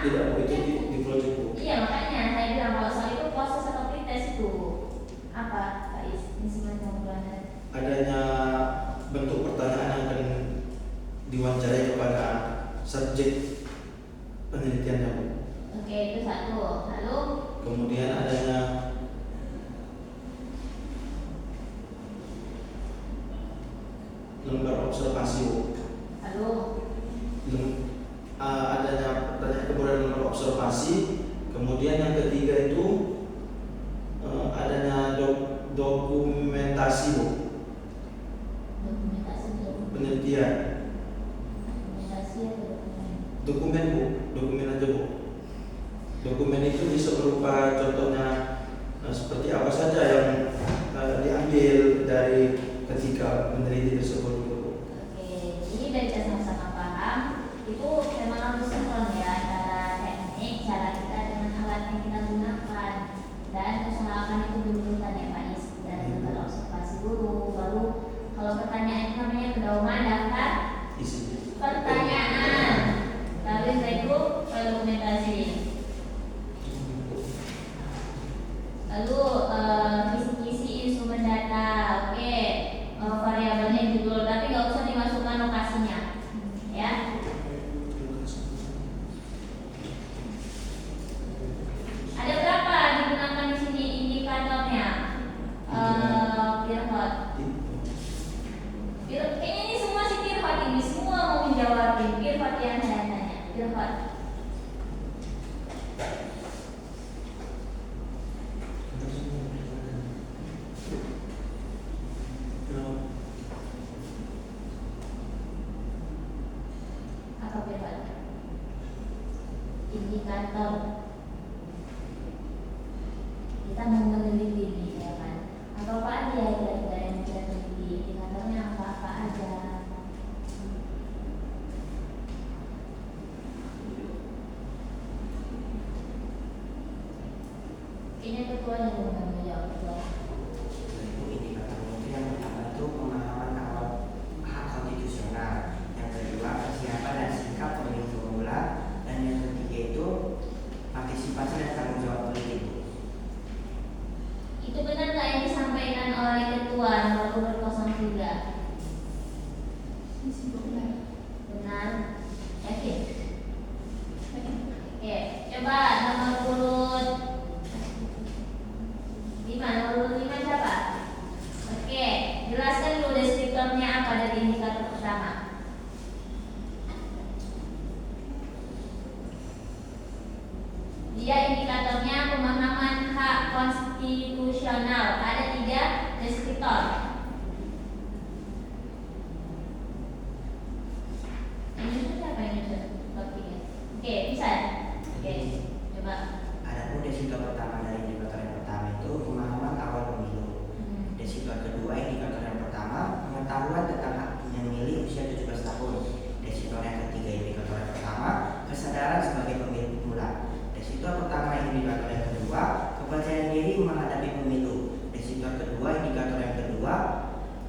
Speaker 2: Tidak Bu, itu di project Bu.
Speaker 10: Iya, makanya saya bilang kalau soal itu proses atau pretest itu. Oke, itu satu. Lalu
Speaker 2: Kemudian adanya lembar observasi, Bu.
Speaker 10: lalu
Speaker 2: Adanya pertanyaan kemudian lembar observasi. Kemudian yang ketiga itu adanya dokumentasi, Bu.
Speaker 10: dokumentasi dulu.
Speaker 2: Penelitian.
Speaker 10: Dokumentasi atau dokumen?
Speaker 2: Dokumen, Bu. Dokumen aja, Bu. Dokumen itu bisa berupa contohnya seperti apa saja yang diambil dari ketika meneliti tersebut, Bu.
Speaker 10: Oke, jadi biar kita sama-sama paham, itu memang harus sinkron ya antara teknik, cara kita dengan alat yang kita gunakan, dan usahakan itu berurutan ya Pak Is. Dan lembar observasi dulu, baru kalau pertanyaan itu namanya pedoman daftar
Speaker 2: Isinya.
Speaker 10: pertanyaan, lalu setelah itu dokumentasi. Lalu kisi-kisi instrumen data, oke, variabelnya judul, tapi nggak usah dimasukkan lokasinya, ya. Ada berapa digunakan di sini indikatornya? Firhot. Kayaknya ini semua si Firhot ini semua mau menjawab. Firhot yang saya tanya, Firhot. Apa Firhot? Indikator. Kita mau meneliti nih, ya kan? Apa aja kira-kira yang kita teliti? Indikatornya apa aja? Kayaknya ketua yang mau menjawab, ketua.
Speaker 1: Itu indikatornya itu yang pertama itu pemahaman awal hak konstitusional, yang kedua kesiapan dan sikap pemilih pemula, dan yang ketiga itu partisipasi dan tanggung jawab politik.
Speaker 10: Itu benar nggak yang disampaikan oleh ketua nomor urut 03?
Speaker 6: Benar.
Speaker 10: Benar? Yakin? Oke, coba nomor urut 5, nomor urut 5 siapa? Oke, jelaskan dulu deskriptornya apa dari indikator pertama. Dia indikatornya pemahaman hak konstitusional. Ada 3 deskriptor. Ini siapa yang nyusun? Oke, bisa. Oke, coba.
Speaker 1: Adapun deskriptor pertama dari indikator yang pertama itu pemahaman awal pemilu. Deskriptor kedua indikator yang pertama pengetahuan tentang hak memilih usia 17 tahun. Deskriptor yang ketiga indikator yang pertama kesadaran sebagai pemilih pemula. Deskriptor pertama indikator yang kedua kepercayaan diri menghadapi pemilu. Deskriptor kedua indikator yang kedua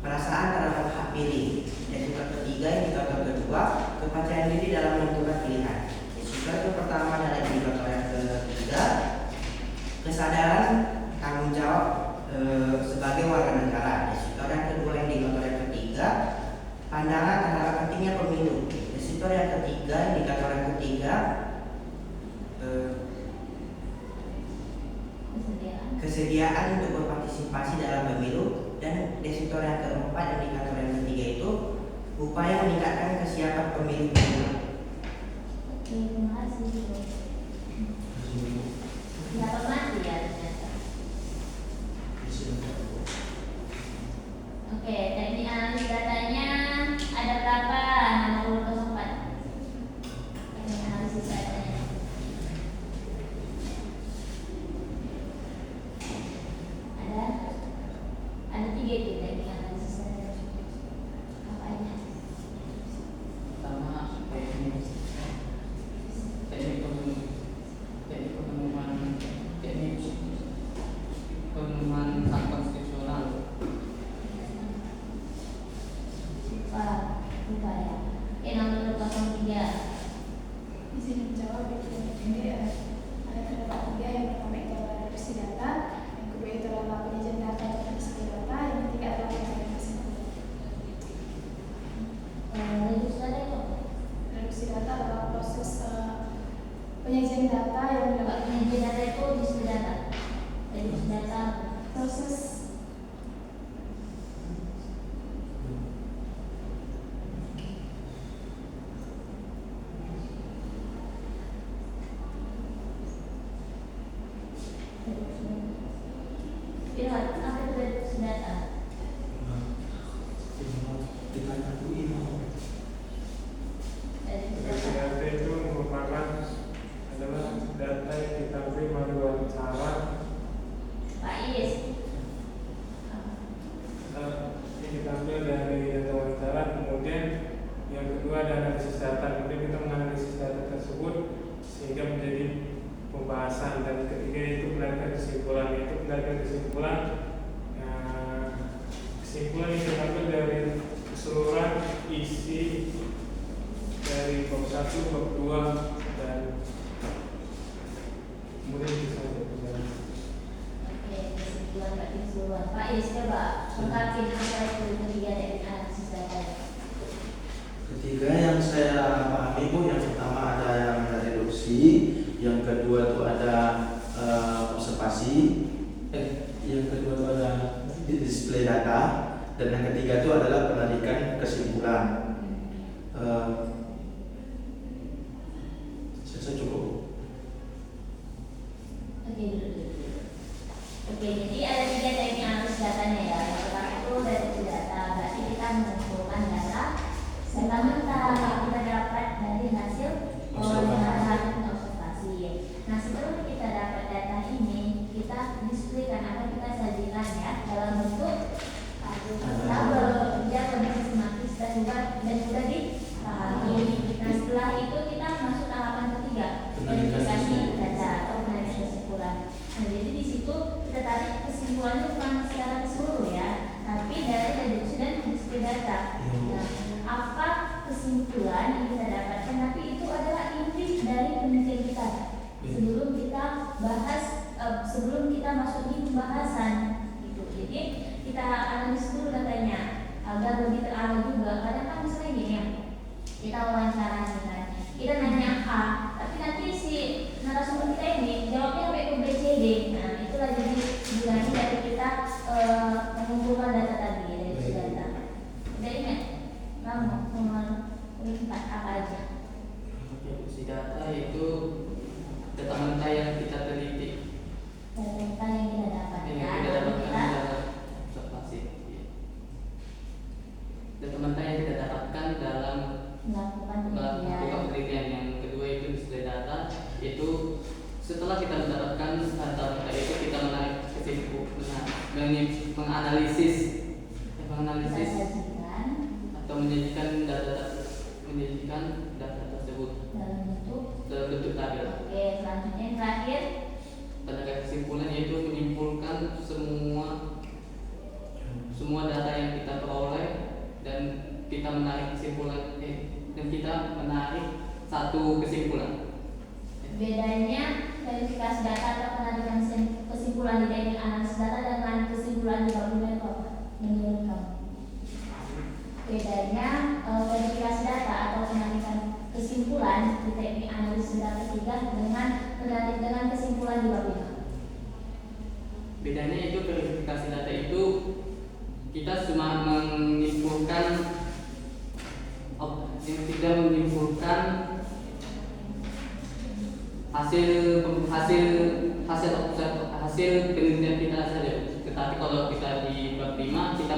Speaker 1: perasaan terhadap hak pilih. Deskriptor ketiga indikator kedua kepercayaan diri dalam menentukan pilihan. Deskriptor pertama adalah indikator yang ketiga kesadaran tanggung jawab sebagai warga negara. Deskriptor yang kedua indikator yang ketiga pandangan terhadap pentingnya pemilu. Deskriptor yang ketiga indikator yang ketiga kesediaan untuk berpartisipasi dalam pemilu, dan deskriptor yang keempat indikator yang ketiga itu upaya meningkatkan kesiapan pemilih pemula.
Speaker 10: Oke, terima kasih. Nggak mati ya ternyata. Oke, teknik analis datanya ada berapa? Nomor urut 04. Teknik analisis datanya. Ada 3 itu teknik analisis datanya. Apa aja?
Speaker 3: Pertama, teknik
Speaker 10: Ya, apa itu reduksi data?
Speaker 5: Data itu merupakan adalah data yang kita beri melalui wawancara.
Speaker 10: Pak Is.
Speaker 5: Yang kita ambil dari data wawancara, kemudian yang kedua ada analisis data. Kemudian kita menganalisis data tersebut sehingga menjadi pembahasan, dan ketiga itu penarikan kesimpulan. Itu penarikan kesimpulan. Kesimpulan yang kita ambil dari keseluruhan isi dari bab 1, bab 2 dan kemudian itu saja.
Speaker 10: Oke, kesimpulan berarti keseluruhan. Pak Is, coba ungkapin apa itu ketiga dari analisis data.
Speaker 2: Ketiga yang saya pahami Bu, yang pertama ada yang reduksi, yang kedua itu ada observasi, yang kedua itu ada display data, dan yang ketiga itu adalah penarikan kesimpulan. Saya cukup.
Speaker 10: Oke, jadi ada 3 teknik analisis datanya ya. Yang pertama itu reduksi data, berarti kita mengumpulkan data serta-merta kita dapat dari hasil wawancara dan observasi. Nah, sebelum kita dapat data ini, kita displaykan atau kita sajikan ya dalam bentuk tabel yang lebih sistematis dan mudah dipahami. Nah, setelah itu kita masuk tahapan ketiga, verifikasi data atau penarikan kesimpulan. Nah, jadi di situ kita tarik kesimpulannya bukan secara keseluruh ya, tapi dari reduksi dan display data. Nah, apa kesimpulan yang kita dapatkan, tapi itu adalah inti dari penelitian kita. Sebelum kita bahas, sebelum kita masuk di pembahasan gitu. Jadi kita analisis dulu datanya agar lebih terarah juga. Kadang kan misalnya gini ya, kita wawancara nih kan, kita nanya A, tapi nanti si narasumber kita ini jawabnya sampai ke B, C, D. Nah, itulah jadi gunanya dari kita mengumpulkan data tadi dari data. Jadi kamu melihat apa aja?
Speaker 3: Reduksi data itu data-data yang kita teliti,
Speaker 10: Data yang kita dapatkan
Speaker 3: yang kita dapatkan dalam observasi. Data-data yang kita dapatkan dalam
Speaker 10: melakukan
Speaker 3: melakukan penelitian. Yang kedua itu display data, itu setelah kita mendapatkan data itu kita menarik kesimpulan, menganalisis atau menyajikan data tersebut
Speaker 10: dalam
Speaker 3: bentuk tabel.
Speaker 10: Oke, selanjutnya yang terakhir
Speaker 3: Penarikan kesimpulan yaitu menyimpulkan semua data yang kita peroleh dan kita menarik kesimpulan dan kita menarik satu kesimpulan.
Speaker 10: bedanya verifikasi data atau penarikan kesimpulan di teknik analisis data dengan kesimpulan di bab 5 itu apa? Menurut kamu? Bedanya verifikasi data atau penarikan kesimpulan di teknik analisis data 3 dengan kesimpulan di bab 5.
Speaker 3: Bedanya itu verifikasi data itu kita cuma menyimpulkan hasil penelitian kita saja. Tetapi kalau kita di bab 5 kita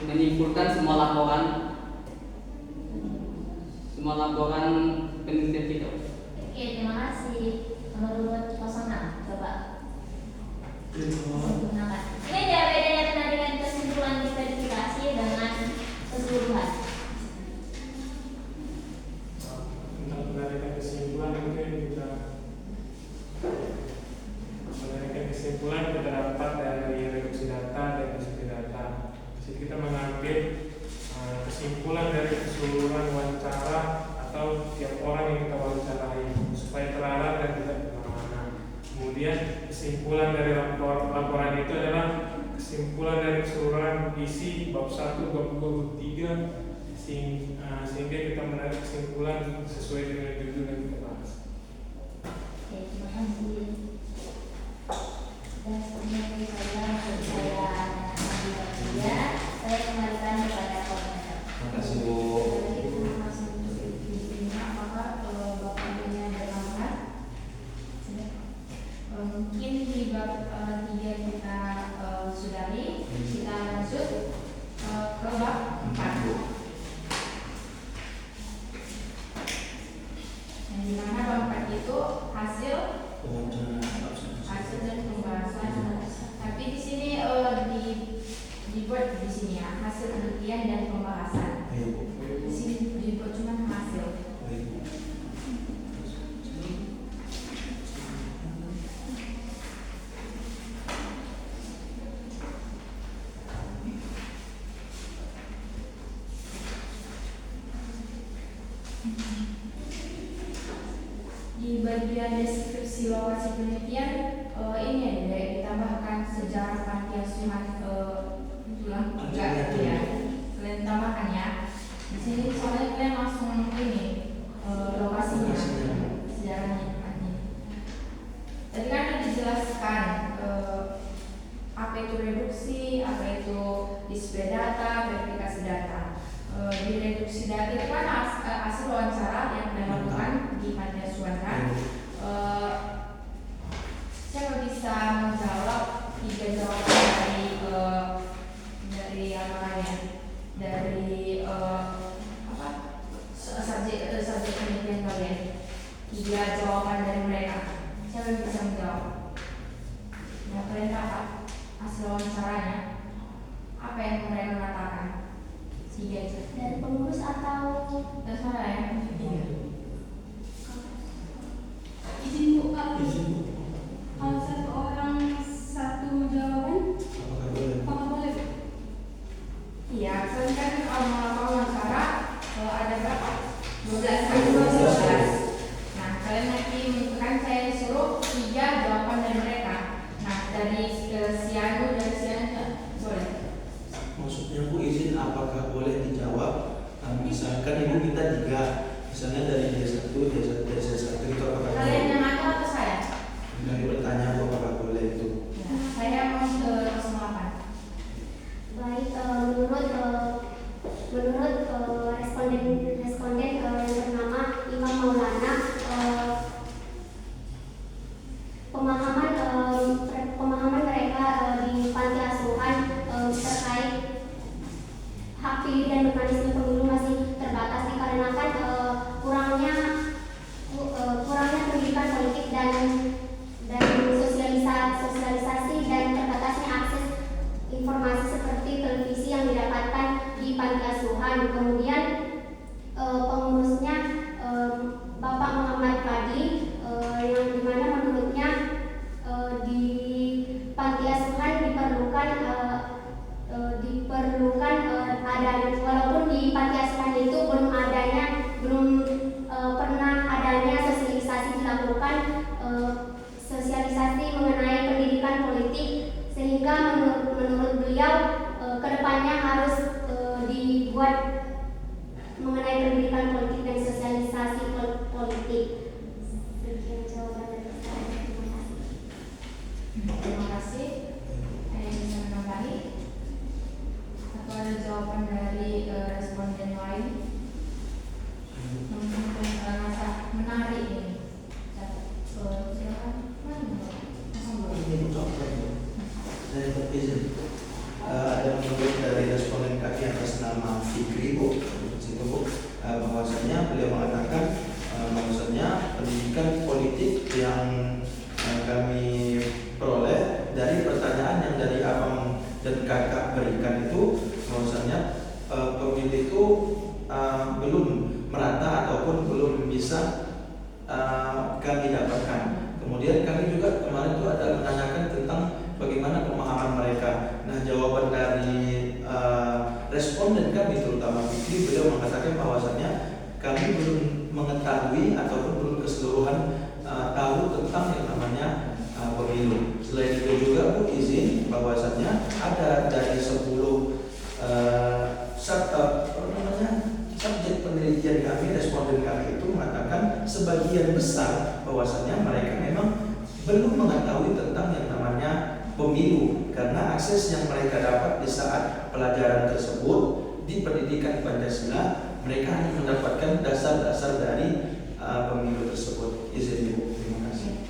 Speaker 3: menyimpulkan semua laporan penelitian kita.
Speaker 10: Oke, terima kasih. Nomor 06, coba. Ini dia bedanya penarikan kesimpulan di verifikasi dengan keseluruhan.
Speaker 5: Untuk menarikan kesimpulan itu yang kita menarikan kesimpulan kita dapat dari reduksi data dan display data. Jadi kita mengambil kesimpulan dari keseluruhan wawancara atau tiap orang yang kita wawancarai supaya terarah dan tidak kemana-mana. Kemudian kesimpulan dari laporan itu adalah kesimpulan dari keseluruhan isi bab 1, bab 2, bab 3 sehingga kita menarik kesimpulan sesuai dengan judul yang kita bahas.
Speaker 10: Oke, terima kasih. Dan sebenarnya saya kembalikan kepada koordinator.
Speaker 2: Terima kasih Bu.
Speaker 7: Terima kasih untuk ibu-ibunya. Apakah bapaknya berangkat? Mungkin di bab 3 kita sudahi, kita lanjut ke bab 4. Yang dimana bab 4 itu hasil dan pembahasan. Tapi di sini dibuat di sini ya hasil penelitian dan pembahasan. Di sini dibuat cuma hasil. Di bagian deskripsi lokasi penelitian ini ada ditambahkan sejarah panti asuhan tulang enggak ya, kalian tambahkan ya. Di sini soalnya kalian langsung ini lokasinya, sejarahnya panti. Tadi kan sudah dijelaskan apa itu reduksi, apa itu display data, verifikasi data. Di reduksi data itu kan hasil wawancara yang dilakukan di panti asuhan kan. Saya bisa menjawab 3 jawaban dari dari subjek penelitian kalian. 3 jawaban dari mereka. Saya bisa menjawab. Nah, kalian dapat hasil wawancaranya. Apa yang mereka katakan? 3 aja.
Speaker 4: Dari pengurus atau
Speaker 7: Terserah ya.
Speaker 9: Izin Bu, kalau satu orang satu jawaban, apakah boleh?
Speaker 7: Iya, kalian kan kalau melakukan wawancara ada berapa? 12 kan? 12. Nah, kalian nanti menentukan, saya disuruh 3 jawaban dari mereka. Nah, dari Sianu boleh.
Speaker 2: Maksudnya Bu izin apakah boleh dijawab? Misalkan ibu kita 3, misalnya dari D1, D1 itu apakah
Speaker 7: Kalian
Speaker 2: boleh?
Speaker 7: yang ngatur atau saya?
Speaker 2: Dari bertanya Bu apakah boleh itu?
Speaker 7: Nah, saya mau ke 08.
Speaker 4: baik menurut responden yang bernama Imam Maulana, pemahaman mereka di panti asuhan terkait hak pilih dan mekanisme pemilu masih terbatas dikarenakan kurangnya pendidikan politik dan sosialisasi dan terbatasnya akses informasi seperti televisi yang didapatkan di panti asuhan. Kemudian pengurusnya Bapak Muhammad Fadli, yang dimana menurutnya di panti asuhan diperlukan adanya, walaupun di panti asuhan itu belum pernah adanya sosialisasi dilakukan, sosialisasi mengenai pendidikan politik, sehingga menurut beliau kedepannya harus dibuat mengenai pendidikan politik dan sosialisasi politik. Sekian jawaban dari saya. Terima kasih.
Speaker 7: Terima kasih. Ada yang bisa menambahi? Atau ada jawaban dari responden lain? Mungkin rasa menarik ini. Silakan.
Speaker 2: Ini contoh dari izin. Ada menurut dari responden kami atas nama Fikri Bu, situ Bu, bahwasanya beliau mengatakan bahwasanya pendidikan politik yang kami peroleh dari pertanyaan yang dari abang dan kakak berikan itu, bahwasanya pemilih itu belum merata ataupun belum bisa kami dapatkan. Kemudian kami juga kemarin itu ada menanyakan tentang bagaimana pemahaman mereka. Nah, jawaban dari responden kami terutama Fikri, beliau mengatakan bahwasanya kami belum mengetahui ataupun belum keseluruhan tahu tentang yang namanya pemilu. Selain itu juga Bu izin bahwasanya ada dari 10 subjek penelitian kami, responden kami itu mengatakan sebagian besar bahwasanya mereka memang belum mengetahui tentang yang namanya pemilu, karena akses yang mereka dapat di saat pelajaran tersebut di pendidikan Pancasila, mereka hanya mendapatkan dasar-dasar dari pemilu tersebut. Izin Ibu, terima kasih.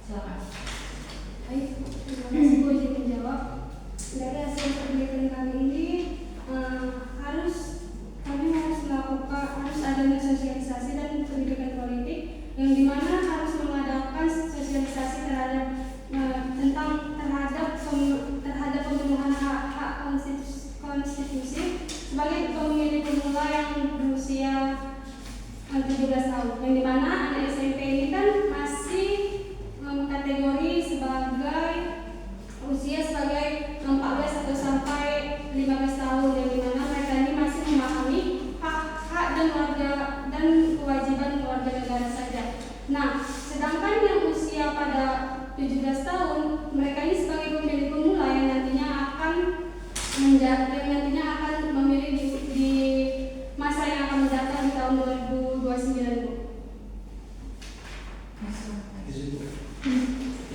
Speaker 7: Silakan.
Speaker 9: Baik, terima kasih Bu izin menjawab. Dari hasil penelitian kami ini kami harus adanya sosialisasi dan pendidikan politik yang dimana harus mengadakan sosialisasi terhadap pemenuhan hak konstitusi sebagai pemilih pemula yang berusia 17 tahun, yang dimana anak SMP ini kan masih kategori sebagai usia sebagai 14 atau sampai 15 tahun, yang dimana mereka ini masih memahami hak dan kewajiban warga negara saja. Nah, sedangkan yang usia pada 17 tahun, mereka ini sebagai pemilih pemula yang nantinya akan memilih di masa yang akan mendatang di tahun 2029, Bu.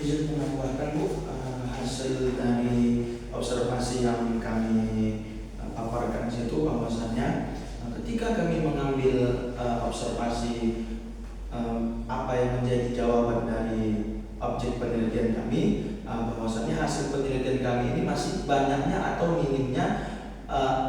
Speaker 2: Izin menambahkan Bu, hasil dari observasi yang kami paparkan situ bahwasannya ketika kami mengambil observasi apa yang menjadi jawaban dari objek penelitian kami, bahwasannya hasil penelitian kami ini masih banyaknya atau minimnya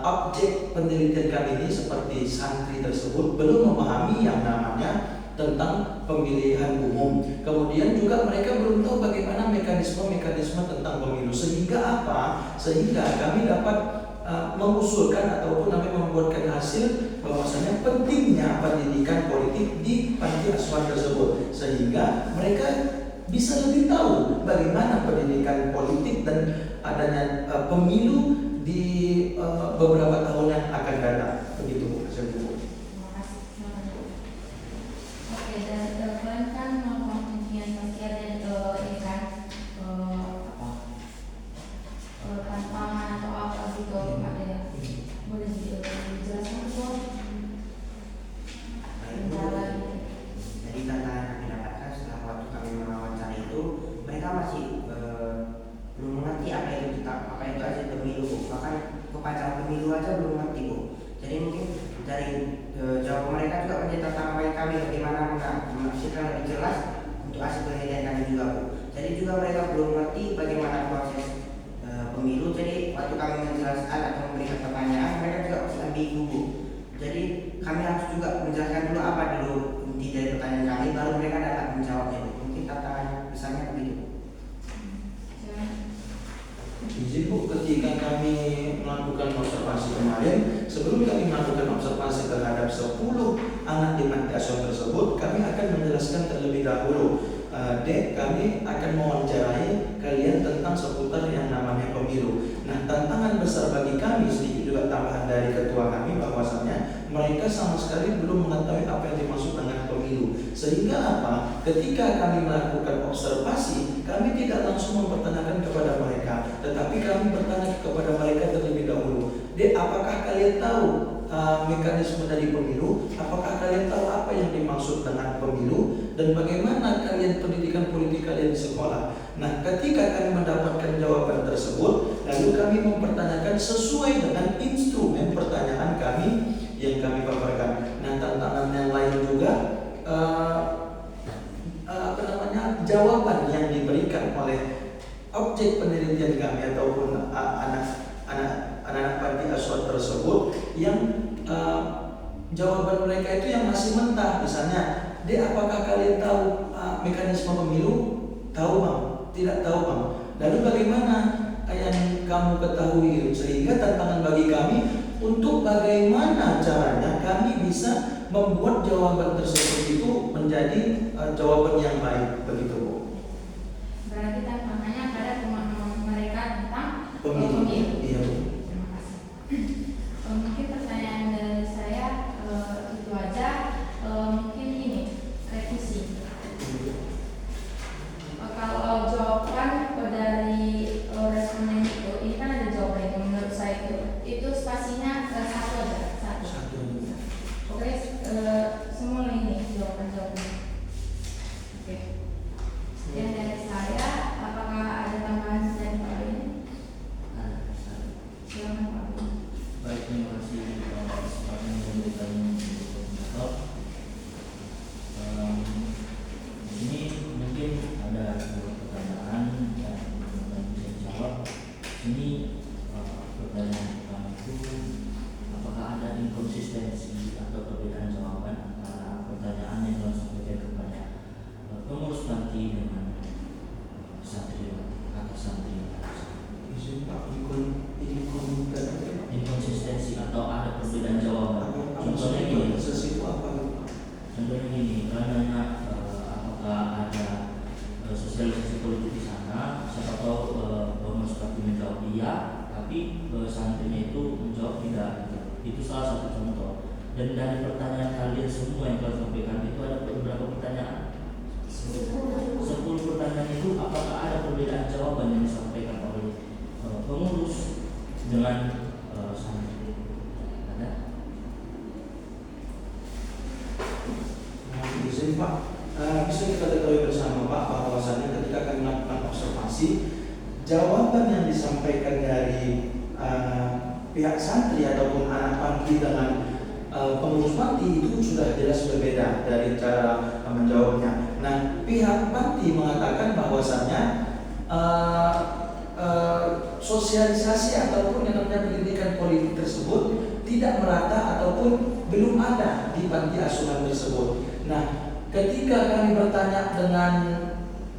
Speaker 2: objek penelitian kami ini seperti santri tersebut belum memahami yang namanya tentang pemilihan umum. Kemudian juga mereka belum tahu bagaimana mekanisme tentang pemilu. Sehingga apa? Sehingga kami dapat mengusulkan ataupun membuatkan hasil bahwasanya pentingnya pendidikan politik di panti asuhan tersebut, sehingga mereka bisa lebih tahu bagaimana pendidikan politik dan adanya pemilu di beberapa tahun yang akan datang. Begitu Bu.
Speaker 7: Terima kasih. Oke, dan kalian kan melakukan penelitian sosial dan ini kan tantangan atau apa gitu ada ya? Boleh dijelaskan Bu?
Speaker 1: Jadi tantangan yang kami dapatkan setelah waktu kami mewawancara itu, mereka masih belum mengerti apa itu hasil pemilu, Bu. Bahkan kepanjangan pemilu aja belum mengerti, Bu. Jadi mungkin dari jawaban mereka juga menjadi tantangan bagi kami bagaimana menafsirkan lebih jelas untuk hasil penelitian kami juga, Bu. Jadi juga mereka belum mengerti bagaimana proses pemilu. Jadi waktu kami menjelaskan atau memberikan pertanyaan, mereka juga masih ambigu, Bu. Jadi kami harus juga menjelaskan dulu apa dulu inti dari pertanyaan kami, baru mereka dapat menjawabnya, Bu. Mungkin tantangan besarnya begitu.
Speaker 2: Izin Bu, ketika kami melakukan observasi kemarin, sebelum kami melakukan observasi terhadap 10 anak di panti asuhan tersebut, kami akan menjelaskan terlebih dahulu. Dek, kami akan mewawancarai kalian tentang seputar yang namanya pemilu. Nah, tantangan besar bagi kami, sedikit juga tambahan dari ketua kami, bahwasannya mereka sama sekali belum mengetahui apa yang dimaksud dengan pemilu. Sehingga apa? Ketika kami melakukan observasi, kami tidak langsung mempertanyakan kepada mereka, tetapi kami bertanya kepada mereka terlebih dahulu. Dek, apakah kalian tahu mekanisme dari pemilu? Apakah kalian tahu apa yang dimaksud dengan pemilu? Dan bagaimana kalian pendidikan politik kalian di sekolah? Nah, ketika kami mendapatkan jawaban tersebut, lalu kami mempertanyakan sesuai dengan instrumen pertanyaan kami yang kami paparkan. Nah, tantangan yang lain juga jawaban yang diberikan oleh objek penelitian kami ataupun anak-anak panti asuhan tersebut yang jawaban mereka itu yang masih mentah. Misalnya, Dek, apakah kalian tahu mekanisme pemilu? Tahu, Bang? Tidak tahu, Bang. Lalu bagaimana yang kamu ketahui? Sehingga tantangan bagi kami untuk bagaimana caranya kami bisa membuat jawaban tersebut itu menjadi jawaban yang baik, begitu Bu.
Speaker 7: Berarti tantangannya pada pemahaman mereka tentang
Speaker 2: Pemilu. Iya Bu.
Speaker 7: Terima kasih. Mungkin pertanyaan dari saya itu aja. Mungkin ini revisi. Kalau jawaban dari responden itu, ini kan ada jawaban itu menurut saya itu spasinya satu aja, satu. Oke, semua ini jawaban. Oke.
Speaker 8: atau pengurus parti menjawab iya, tapi santrinya itu menjawab tidak. Itu salah satu contoh. Dan dari pertanyaan kalian semua yang kalian sampaikan itu ada beberapa pertanyaan. 10 pertanyaan itu apakah ada perbedaan jawaban yang disampaikan oleh pengurus dengan santri? Ada?
Speaker 2: Nah, izin Pak, bisa kita ketahui bersama Pak bahwasannya ketika kami melakukan observasi, jawaban yang disampaikan dari pihak santri ataupun anak panti dengan pengurus panti itu sudah jelas berbeda dari cara menjawabnya. Nah, pihak panti mengatakan bahwasannya sosialisasi ataupun yang namanya pendidikan politik tersebut tidak merata ataupun belum ada di panti asuhan tersebut. Nah, ketika kami bertanya dengan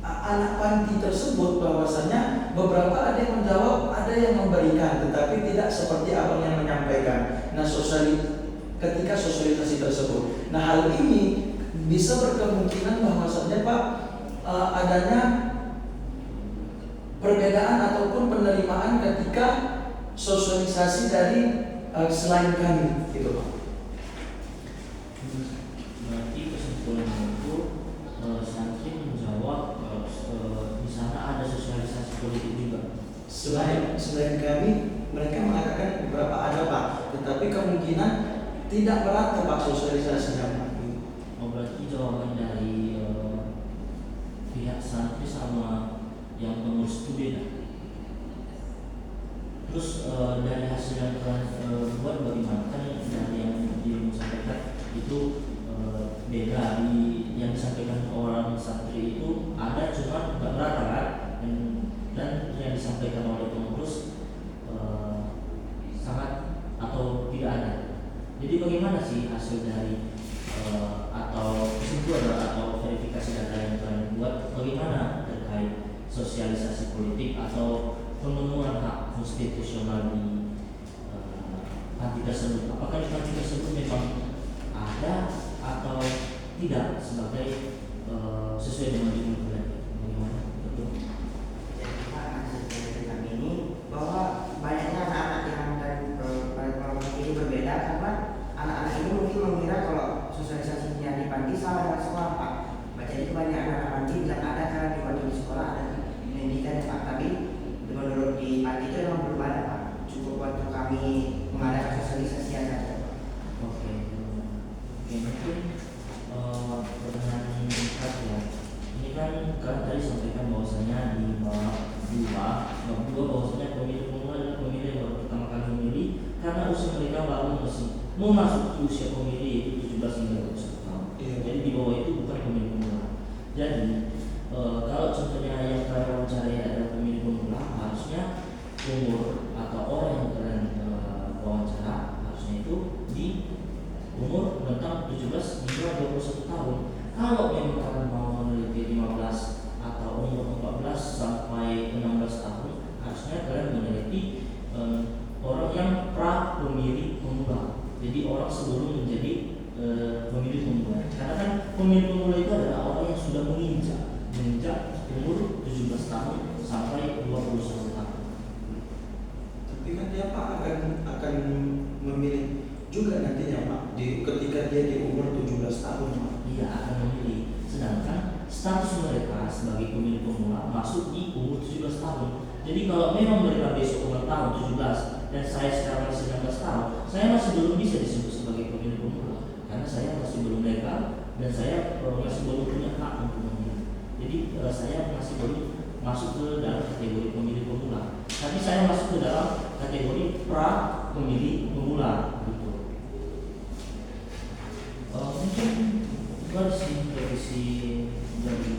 Speaker 2: anak panti tersebut bahwasanya beberapa ada yang menjawab, ada yang memberikan, tetapi tidak seperti abang yang menyampaikan. Nah, ketika sosialisasi tersebut, nah hal ini bisa berkemungkinan bahwasanya Pak adanya perbedaan ataupun penerimaan ketika sosialisasi dari selain kami, gitu Pak.
Speaker 8: Berarti kesimpulannya itu santri menjawab di sana ada sosialisasi politik juga.
Speaker 2: Selain kami, mereka mengatakan beberapa ada Pak, tetapi kemungkinan tidak merata Pak sosialisasinya Pak.
Speaker 8: Oh, berarti jawaban dari pihak santri sama yang pengurus itu beda. Terus dari hasil yang kalian buat bagaimana? Kan dari yang disampaikan itu beda. Yang disampaikan orang santri itu ada, cuma nggak merata kan? Dan yang disampaikan oleh pengurus sangat atau tidak ada. Jadi bagaimana sih hasil dari atau kesimpulan atau verifikasi data yang kalian buat, bagaimana terkait sosialisasi politik atau pemenuhan hak konstitusional di panti tersebut? Apakah di panti tersebut memang ada atau tidak sebagai sesuai dengan judul? Bagaimana? Betul?
Speaker 1: Jadi Pak, hasil dari kami ini bahwa banyaknya anak-anak yang dari kelompok ini berbeda karena anak-anak ini mungkin mengira kalau sosialisasinya di panti sama dengan sekolah Pak. Jadi kebanyakan anak panti bilang ada karena di waktu di sekolah ada pendidikan Pak, tapi menurut di panti itu memang belum ada Pak. Cukup waktu kami mengadakan sosialisasi saja.
Speaker 8: Oke, mungkin pertanyaan ya. Ini kan kalian tadi sampaikan bahwasanya di bab 2 bahwasanya pemilih pemula adalah pemilih yang baru pertama kali memilih karena usia mereka baru memasuki usia pemilih yaitu 17 hingga 21 tahun. Jadi di bawah itu bukan pemilih pemula. Jadi kalau contohnya yang kalian wawancarai adalah pemilih pemula, harusnya umur atau orang yang kalian wawancara harusnya itu di umur rentang 17 hingga 21 tahun. Kalau memang kalian mau meneliti 15 atau umur 14 sampai 16 tahun, harusnya kalian meneliti orang yang pra pemilih pemula. Jadi orang sebelum menjadi pemilih pemula. Karena kan pemilih pemula itu adalah orang yang sudah menginjak umur 17 tahun sampai 21 tahun.
Speaker 2: Tapi kan dia Pak akan memilih juga nantinya Pak ketika dia di umur 17 tahun Pak.
Speaker 8: Iya, akan memilih. Sedangkan status mereka sebagai pemilih pemula masuk di umur 17 tahun. Jadi kalau memang mereka besok ulang tahun 17 dan saya sekarang masih 19 tahun, saya masih belum bisa disebut sebagai pemilih pemula karena saya masih belum legal dan saya masih belum punya hak untuk memilih. Jadi saya masih belum masuk ke dalam kategori pemilih pemula. Tapi saya masuk ke dalam kategori pra pemilih pemula. Gitu. Mungkin itu sih revisi dari